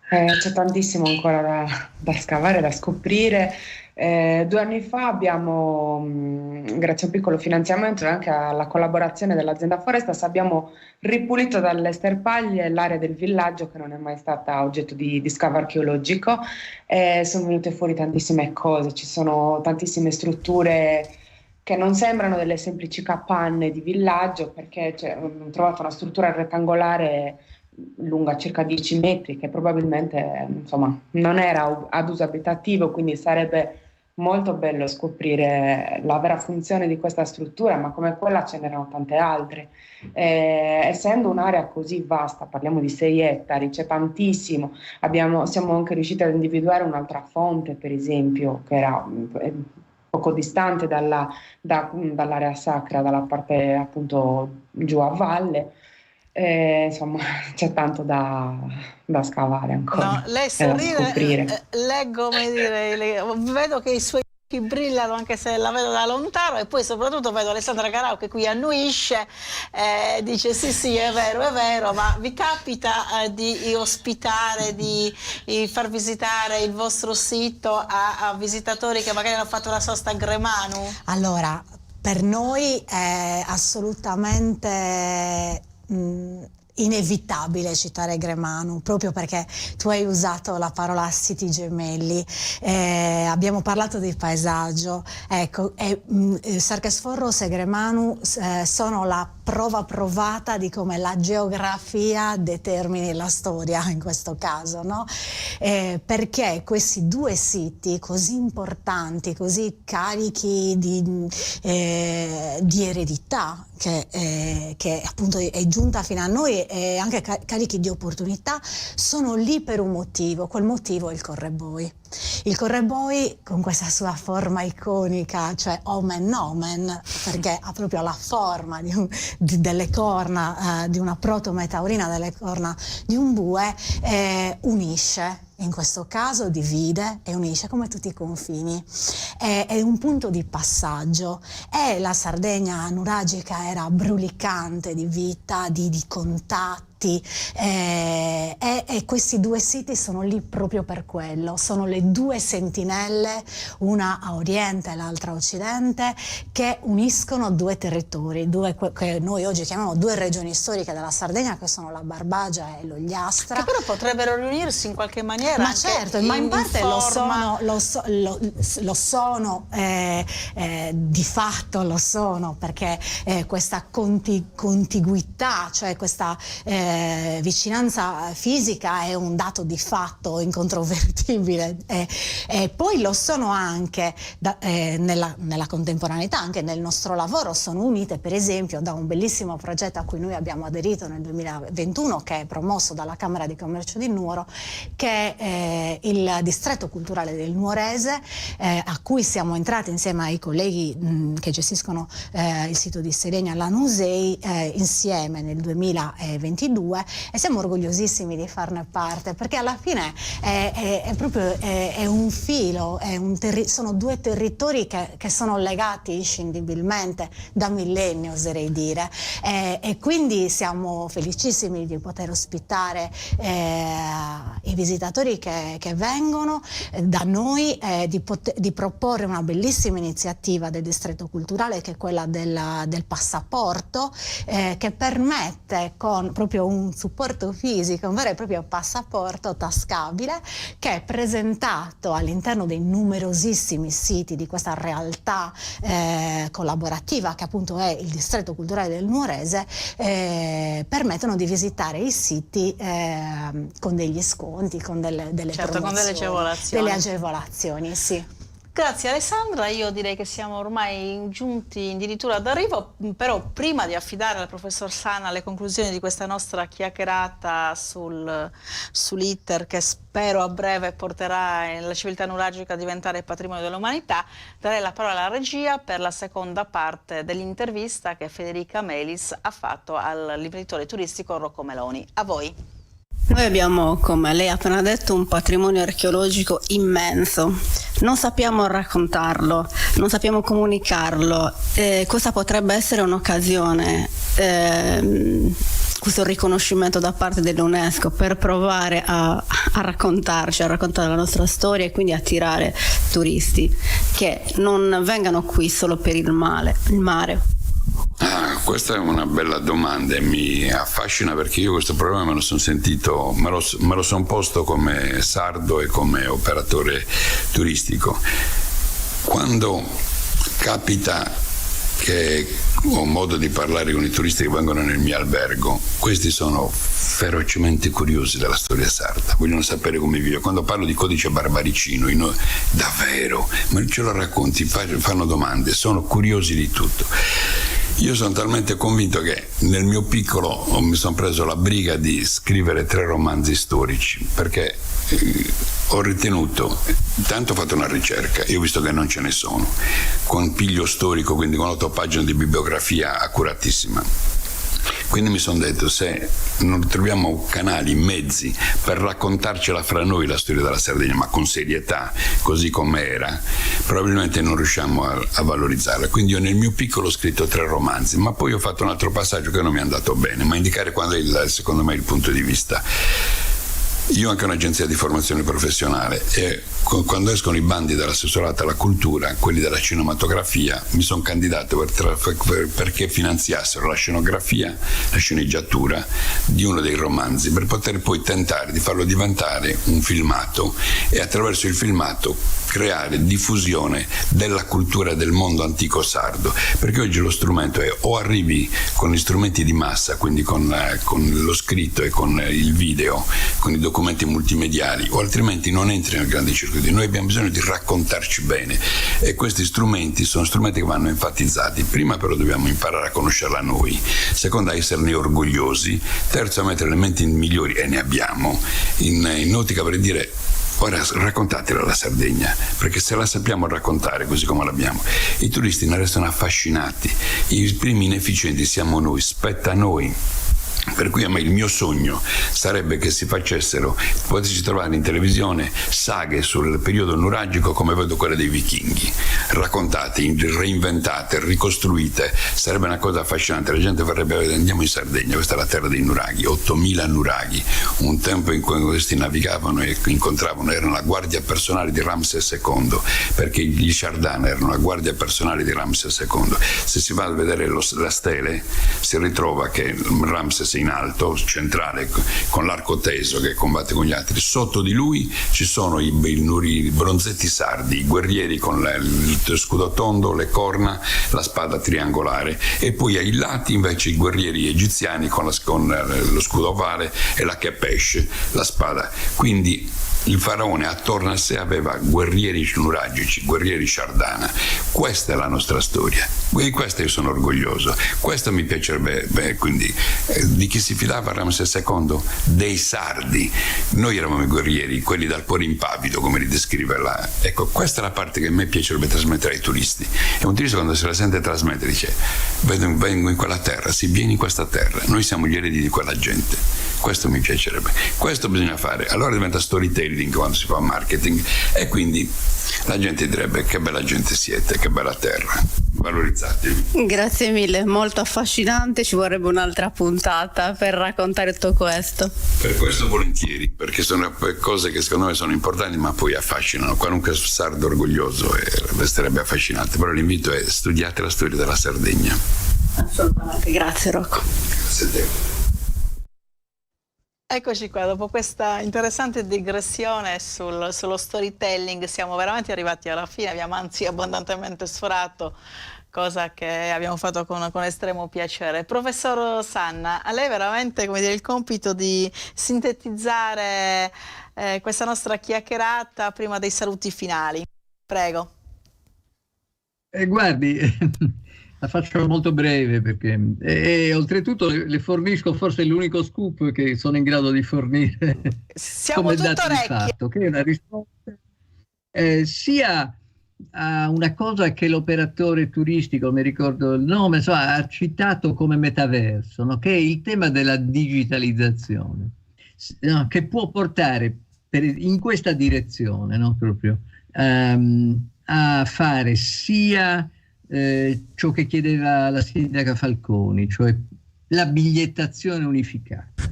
M: C'è tantissimo ancora da scavare, da scoprire. 2 anni fa abbiamo, grazie a un piccolo finanziamento e anche alla collaborazione dell'azienda Forestas, abbiamo ripulito dalle sterpaglie l'area del villaggio che non è mai stata oggetto di scavo archeologico. Sono venute fuori tantissime cose, ci sono tantissime strutture che non sembrano delle semplici capanne di villaggio, perché ho trovato una struttura rettangolare lunga circa 10 metri che probabilmente non era ad uso abitativo, quindi sarebbe molto bello scoprire la vera funzione di questa struttura, ma come quella ce n'erano tante altre. Essendo un'area così vasta, parliamo di 6 ettari, c'è tantissimo. Siamo anche riusciti ad individuare un'altra fonte, per esempio, che era poco distante dall'area sacra, dalla parte appunto giù a valle. Insomma, c'è tanto da scavare ancora.
G: No, lei sorride, leggo, vedo che i suoi occhi brillano anche se la vedo da lontano, e poi soprattutto vedo Alessandra Carau che qui annuisce, dice sì è vero, ma vi capita di ospitare, di far visitare il vostro sito a visitatori che magari hanno fatto la sosta a Gremanu?
I: Allora, per noi è assolutamente inevitabile citare Gremanu, proprio perché tu hai usato la parola siti gemelli, abbiamo parlato di paesaggio, ecco, Sarchesforros e Gremanu sono la prova provata di come la geografia determini la storia in questo caso, no? Perché questi 2 siti così importanti, così carichi di eredità, che appunto è giunta fino a noi, e anche carichi di opportunità, sono lì per un motivo. Quel motivo è il Correboi. Il Correboi, con questa sua forma iconica, cioè omen nomen, perché ha proprio la forma delle corna, di una protometaurina, delle corna di un bue, unisce. In questo caso divide e unisce come tutti i confini, è un punto di passaggio, e la Sardegna nuragica era brulicante di vita, di contatti, e questi 2 siti sono lì proprio per quello, sono le 2 sentinelle, una a oriente e l'altra a occidente, che uniscono 2 territori, che noi oggi chiamiamo 2 regioni storiche della Sardegna, che sono la Barbagia e l'Ogliastra.
G: Che però potrebbero riunirsi in qualche maniera.
I: Ma certo, ma in parte lo sono, di fatto lo sono, perché questa contiguità, cioè questa vicinanza fisica, è un dato di fatto incontrovertibile, e poi lo sono anche nella contemporaneità, anche nel nostro lavoro sono unite, per esempio, da un bellissimo progetto a cui noi abbiamo aderito nel 2021, che è promosso dalla Camera di Commercio di Nuoro, che è il distretto culturale del Nuorese, a cui siamo entrati insieme ai colleghi che gestiscono il sito di Sardegna Lanusei insieme nel 2022, e siamo orgogliosissimi di farne parte, perché alla fine è proprio un filo, sono 2 territori che sono legati inscindibilmente da millenni, oserei dire, e quindi siamo felicissimi di poter ospitare i visitatori che vengono da noi, di proporre una bellissima iniziativa del distretto culturale, che è quella del passaporto, che permette, con proprio un supporto fisico, un vero e proprio passaporto tascabile, che è presentato all'interno dei numerosissimi siti di questa realtà collaborativa che appunto è il distretto culturale del Nuorese, permettono di visitare i siti con degli sconti sconti, con delle
G: certo, con delle agevolazioni.
I: Delle agevolazioni, sì.
G: Grazie Alessandra, io direi che siamo ormai giunti addirittura d'arrivo, però prima di affidare al professor Sana le conclusioni di questa nostra chiacchierata sull'iter che spero a breve porterà la civiltà nuragica a diventare patrimonio dell'umanità, darei la parola alla regia per la seconda parte dell'intervista che Federica Melis ha fatto all'imprenditore turistico Rocco Meloni. A voi.
N: Noi abbiamo, come lei ha appena detto, un patrimonio archeologico immenso. Non sappiamo raccontarlo, non sappiamo comunicarlo. Questa potrebbe essere un'occasione, questo riconoscimento da parte dell'UNESCO, per provare a raccontarci, a raccontare la nostra storia e quindi attirare turisti che non vengano qui solo per il mare.
O: Questa è una bella domanda e mi affascina, perché io questo problema me lo sono sentito, me lo sono posto come sardo e come operatore turistico. Quando capita che ho modo di parlare con i turisti che vengono nel mio albergo, questi sono ferocemente curiosi della storia sarda, vogliono sapere come vive. Quando parlo di codice barbaricino, davvero, ma ce lo racconti, fanno domande, sono curiosi di tutto. Io sono talmente convinto che nel mio piccolo mi sono preso la briga di scrivere 3 romanzi storici, perché ho ritenuto, tanto ho fatto una ricerca, io ho visto che non ce ne sono, con piglio storico, quindi con 8 pagine di bibliografia accuratissima. Quindi mi sono detto, se non troviamo canali, mezzi per raccontarcela fra noi la storia della Sardegna, ma con serietà, così come era, probabilmente non riusciamo a valorizzarla. Quindi io nel mio piccolo ho scritto 3 romanzi, ma poi ho fatto un altro passaggio che non mi è andato bene, ma indicare quando è secondo me il punto di vista. Io ho anche un'agenzia di formazione professionale e quando escono i bandi dell'assessorato alla cultura, quelli della cinematografia, mi sono candidato perché finanziassero la scenografia, la sceneggiatura di uno dei romanzi, per poter poi tentare di farlo diventare un filmato e attraverso il filmato creare diffusione della cultura del mondo antico sardo, perché oggi lo strumento è o arrivi con gli strumenti di massa, quindi con lo scritto e con il video, con i documenti multimediali, o altrimenti non entri nel grande circuito. Noi abbiamo bisogno di raccontarci bene e questi strumenti sono strumenti che vanno enfatizzati. Prima però dobbiamo imparare a conoscerla noi, secondo a esserne orgogliosi, terzo a mettere elementi migliori, e ne abbiamo, in ottica per dire: ora raccontatela la Sardegna, perché se la sappiamo raccontare così come l'abbiamo, i turisti ne restano affascinati. I primi inefficienti siamo noi, spetta a noi. Per cui a me il mio sogno sarebbe che si facessero, potessi trovare in televisione saghe sul periodo nuragico come vedo quelle dei vichinghi, raccontate, reinventate, ricostruite. Sarebbe una cosa affascinante, la gente vorrebbe vedere. Andiamo in Sardegna, questa è la terra dei nuraghi, 8000 nuraghi, un tempo in cui questi navigavano e incontravano, erano la guardia personale di Ramses II, perché gli Shardana erano la guardia personale di Ramses II. Se si va a vedere la stele si ritrova che Ramses in alto, centrale, con l'arco teso che combatte con gli altri. Sotto di lui ci sono i bronzetti sardi, i guerrieri con il scudo tondo, le corna, la spada triangolare, e poi ai lati invece i guerrieri egiziani con lo scudo ovale e la kepesh, la spada. Quindi il faraone attorno a sé aveva guerrieri nuragici, guerrieri Shardana. Questa è la nostra storia, di questa io sono orgoglioso. Questo mi piacerebbe, quindi di chi si fidava Ramses II? Dei sardi. Noi eravamo i guerrieri, quelli dal cuore impavido, come li descrive là. Ecco, questa è la parte che a me piacerebbe trasmettere ai turisti. E un turista, quando se la sente trasmettere, dice: vengo in quella terra, si viene in questa terra, noi siamo gli eredi di quella gente. Questo mi piacerebbe, questo bisogna fare. Allora diventa storytelling quando si fa marketing, e quindi la gente direbbe: che bella gente siete, che bella terra, valorizzatevi.
N: Grazie mille, molto affascinante, ci vorrebbe un'altra puntata per raccontare tutto questo.
O: Per questo volentieri, perché sono cose che secondo me sono importanti, ma poi affascinano. Qualunque sardo orgoglioso resterebbe affascinante, però l'invito è: studiate la storia della Sardegna.
N: Assolutamente, grazie Rocco.
O: Grazie a te.
G: Eccoci qua, dopo questa interessante digressione sullo storytelling siamo veramente arrivati alla fine, abbiamo anzi abbondantemente sforato cosa che abbiamo fatto con estremo piacere. Professor Sanna, a lei veramente, come dire, il compito di sintetizzare questa nostra chiacchierata prima dei saluti finali. Prego.
K: Guardi, la faccio molto breve perché oltretutto le fornisco forse l'unico scoop che sono in grado di fornire come dato di fatto, che è una risposta sia a una cosa che l'operatore turistico, mi ricordo il nome, ha citato come metaverso, no? Che è il tema della digitalizzazione, no? Che può portare in questa direzione, no? Proprio a fare sia ciò che chiedeva la sindaca Falconi, cioè la bigliettazione unificata,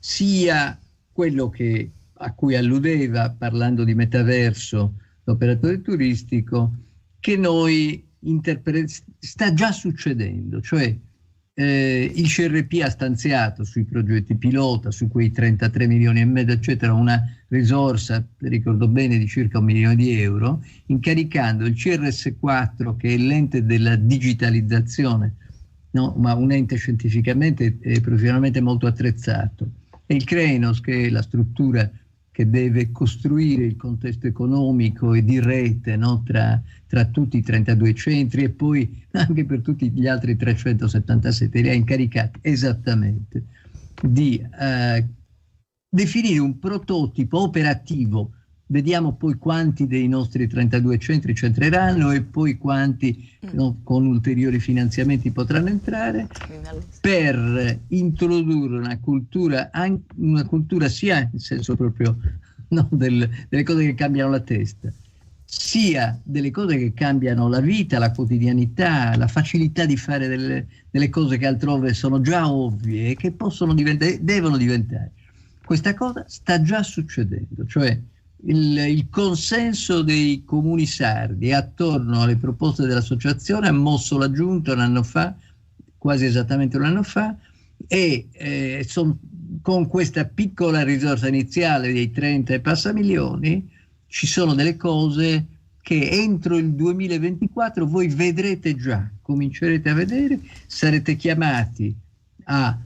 K: sia quello a cui alludeva parlando di metaverso l'operatore turistico, che noi sta già succedendo, cioè il CRP ha stanziato sui progetti pilota, su quei 33 milioni e mezzo, eccetera, una risorsa, ricordo bene, di circa 1 milione di euro, incaricando il CRS4, che è l'ente della digitalizzazione, no? Ma un ente scientificamente e professionalmente molto attrezzato, e il CRENOS, che è la struttura che deve costruire il contesto economico e di rete, no? tra tutti i 32 centri e poi anche per tutti gli altri 377, li ha incaricati esattamente di definire un prototipo operativo. Vediamo poi quanti dei nostri 32 centri c'entreranno e poi quanti, no, con ulteriori finanziamenti potranno entrare, per introdurre una cultura sia in senso proprio, no, delle cose che cambiano la testa, sia delle cose che cambiano la vita, la quotidianità, la facilità di fare delle cose che altrove sono già ovvie e che possono devono diventare. Questa cosa sta già succedendo, cioè il consenso dei comuni sardi attorno alle proposte dell'associazione ha mosso la giunta un anno fa, quasi esattamente un anno fa, e con questa piccola risorsa iniziale dei 30 e passa milioni ci sono delle cose che entro il 2024 voi vedrete già, comincerete a vedere, sarete chiamati a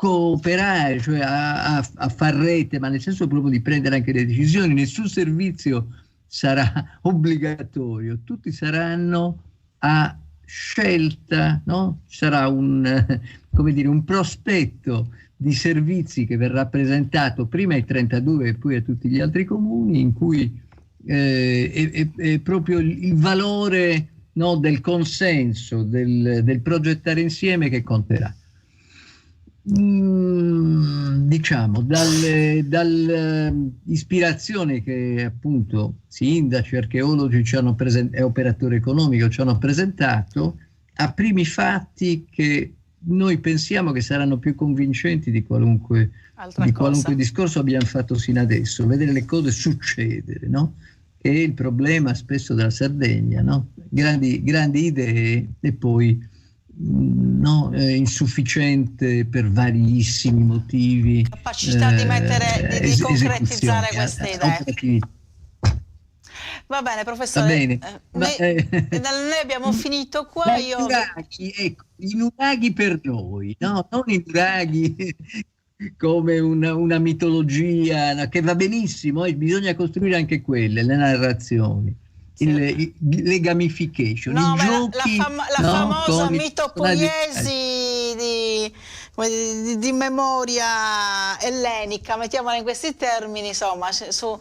K: cooperare, cioè a far rete, ma nel senso proprio di prendere anche le decisioni. Nessun servizio sarà obbligatorio, tutti saranno a scelta, no? Sarà un prospetto di servizi che verrà presentato prima ai 32 e poi a tutti gli altri comuni, in cui è proprio il valore, no, del consenso, del progettare insieme che conterà. Diciamo dall'ispirazione che appunto sindaci, archeologi e operatori economici ci hanno presentato, a primi fatti che noi pensiamo che saranno più convincenti di qualunque discorso abbiamo fatto sino adesso, vedere le cose succedere, no? Che è il problema spesso della Sardegna, no? Grandi idee e poi insufficiente per variissimi motivi,
G: capacità di concretizzare queste idee. Va bene, professore. Va bene. Noi abbiamo finito qua.
K: I nuraghi per noi, no? Non i nuraghi come una mitologia, no? Che va benissimo, bisogna costruire anche quelle, le narrazioni. Le gamification,
G: no,
K: i giochi,
G: la famosa mitopoiesi di memoria ellenica, mettiamola in questi termini, insomma, ci sono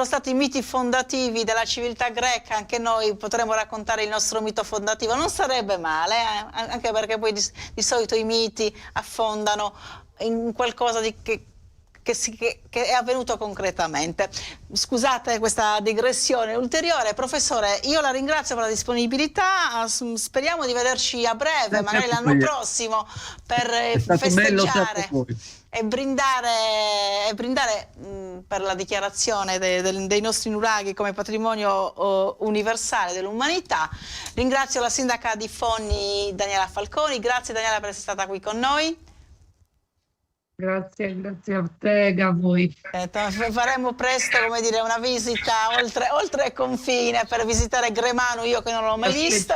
G: stati miti fondativi della civiltà greca, anche noi potremmo raccontare il nostro mito fondativo, non sarebbe male, anche perché poi di solito i miti affondano in qualcosa che è avvenuto concretamente. Scusate questa digressione ulteriore. Professore, io la ringrazio per la disponibilità, speriamo di vederci a breve, magari l'anno prossimo, per festeggiare e brindare per la dichiarazione dei nostri nuraghi come patrimonio universale dell'umanità. Ringrazio la sindaca di Fonni, Daniela Falconi. Grazie Daniela per essere stata qui con noi.
J: Grazie a te, a voi.
G: Faremo presto, come dire, una visita oltre il confine per visitare Gremano, io che non l'ho mai visto.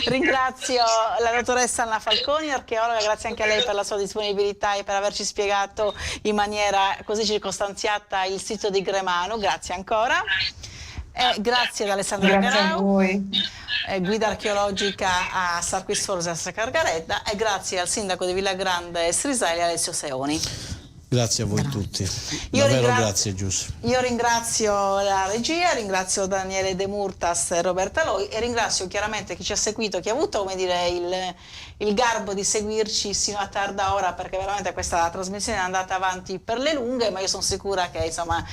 G: Ringrazio la dottoressa Anna Falconi, archeologa, grazie anche a lei per la sua disponibilità e per averci spiegato in maniera così circostanziata il sito di Gremano. Grazie ancora. Grazie ad Alessandra Garau, guida archeologica a Sarquis Forza a Cargaredda, e grazie al sindaco di Villagrande Strisali, Alessio Seoni.
H: Grazie a voi tutti, davvero grazie Gius.
G: Io ringrazio la regia, ringrazio Daniele De Murtas e Roberta Loi, e ringrazio chiaramente chi ci ha seguito, chi ha avuto, come dire, il garbo di seguirci sino a tarda ora, perché veramente questa trasmissione è andata avanti per le lunghe, ma io sono sicura che insomma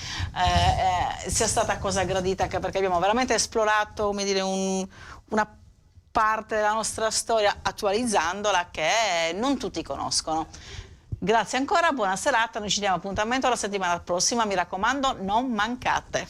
G: sia stata cosa gradita, anche perché abbiamo veramente esplorato, come dire, una parte della nostra storia attualizzandola che non tutti conoscono. Grazie ancora, buona serata, noi ci diamo appuntamento la settimana prossima, mi raccomando, non mancate.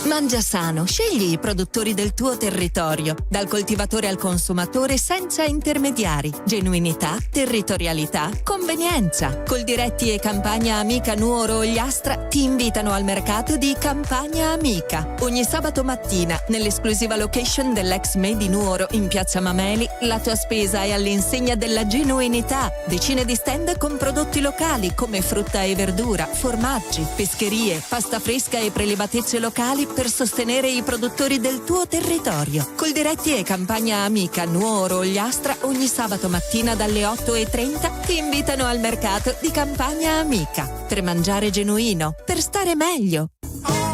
A: Mangia sano, scegli i produttori del tuo territorio, dal coltivatore al consumatore senza intermediari. Genuinità, territorialità, convenienza. Coldiretti e Campagna Amica Nuoro Ogliastra ti invitano al mercato di Campagna Amica. Ogni sabato mattina, nell'esclusiva location dell'ex Made in Nuoro in Piazza Mameli, la tua spesa è all'insegna della genuinità. Decine di stand con prodotti locali come frutta e verdura, formaggi, pescherie, pasta fresca e prelibatezze locali per sostenere i produttori del tuo territorio. Coldiretti e Campagna Amica Nuoro Ogliastra ogni sabato mattina dalle 8:30 ti invitano al mercato di Campagna Amica per mangiare genuino, per stare meglio.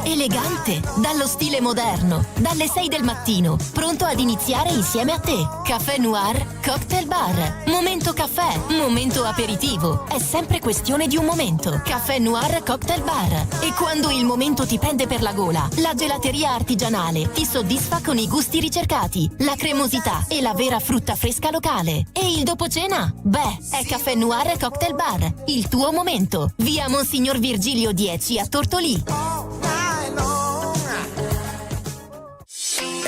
L: Elegante, dallo stile moderno, dalle 6 del mattino, pronto ad iniziare insieme a te. Caffè Noir Cocktail Bar. Momento caffè, momento aperitivo. È sempre questione di un momento. Caffè Noir Cocktail Bar. E quando il momento ti prende per la gola, la gelateria artigianale ti soddisfa con i gusti ricercati, la cremosità e la vera frutta fresca locale. E il dopo cena? Beh, è Caffè Noir Cocktail Bar. Il tuo momento. Via Monsignor Virgilio 10 a Tortolì.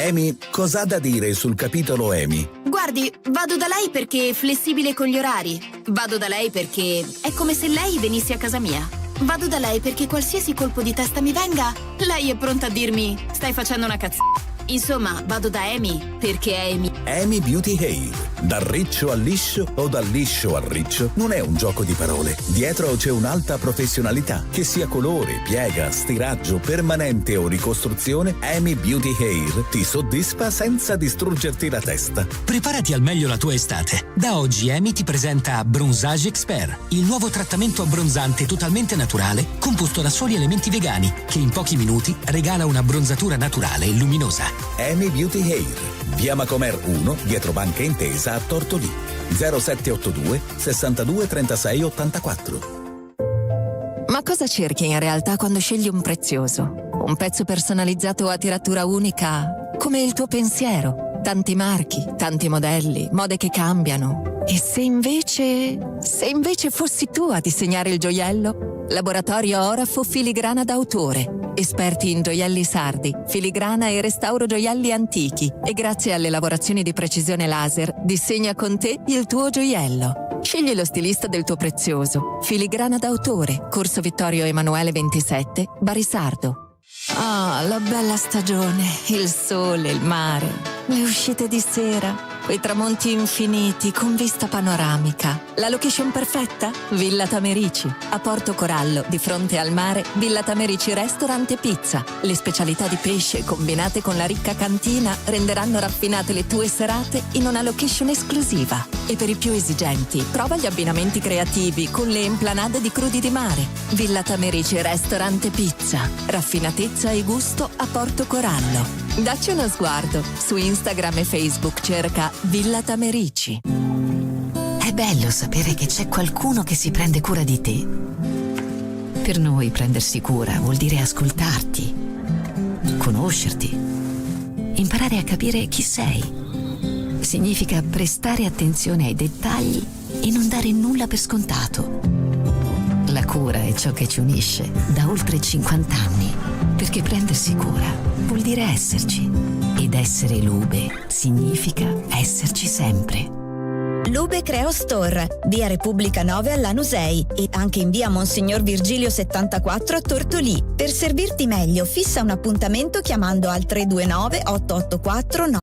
C: EMI, cos'ha da dire sul capitolo EMI?
D: Guardi, vado da lei perché è flessibile con gli orari. Vado da lei perché è come se lei venisse a casa mia. Vado da lei perché qualsiasi colpo di testa mi venga, lei è pronta a dirmi stai facendo una cazzata. Insomma, vado da Amy perché Amy.
C: EMI Beauty Hair. Dal riccio al liscio o dal liscio al riccio non è un gioco di parole. Dietro c'è un'alta professionalità. Che sia colore, piega, stiraggio, permanente o ricostruzione, EMI Beauty Hair ti soddisfa senza distruggerti la testa.
E: Preparati al meglio la tua estate. Da oggi EMI ti presenta Bronzage Expert, il nuovo trattamento abbronzante totalmente naturale composto da soli elementi vegani che in pochi minuti regala una abbronzatura naturale e luminosa.
C: EMI Beauty Hair, via Macomer 1, dietro Banca Intesa a Tortolì, 0782 62 36 84.
A: Ma cosa cerchi in realtà quando scegli un prezioso? Un pezzo personalizzato a tiratura unica, come il tuo pensiero. Tanti marchi, tanti modelli, mode che cambiano. E se invece fossi tu a disegnare il gioiello? Laboratorio Orafo Filigrana d'autore. Esperti in gioielli sardi, filigrana e restauro gioielli antichi. E grazie alle lavorazioni di precisione laser, disegna con te il tuo gioiello. Scegli lo stilista del tuo prezioso. Filigrana d'autore, Corso Vittorio Emanuele 27, Barisardo. Ah, la bella stagione, il sole, il mare, le uscite di sera, quei tramonti infiniti con vista panoramica. La location perfetta? Villa Tamerici. A Porto Corallo, di fronte al mare, Villa Tamerici Restaurant e Pizza. Le specialità di pesce combinate con la ricca cantina renderanno raffinate le tue serate in una location esclusiva. E per i più esigenti, prova gli abbinamenti creativi con le emplanade di crudi di mare. Villa Tamerici Restaurant e Pizza. Raffinatezza e gusto a Porto Corallo. Dacci uno sguardo. Su Instagram e Facebook cerca Villa Tamerici.
B: È bello sapere che c'è qualcuno che si prende cura di te. Per noi prendersi cura vuol dire ascoltarti, conoscerti imparare a capire chi sei. Significa prestare attenzione ai dettagli e non dare nulla per scontato. La cura è ciò che ci unisce da oltre 50 anni, perché prendersi cura vuol dire esserci. Ed essere Lube significa esserci sempre.
F: Lube Creo Store, via Repubblica 9 a Lanusei e anche in via Monsignor Virgilio 74 a Tortolì. Per servirti meglio, fissa un appuntamento chiamando al 329 884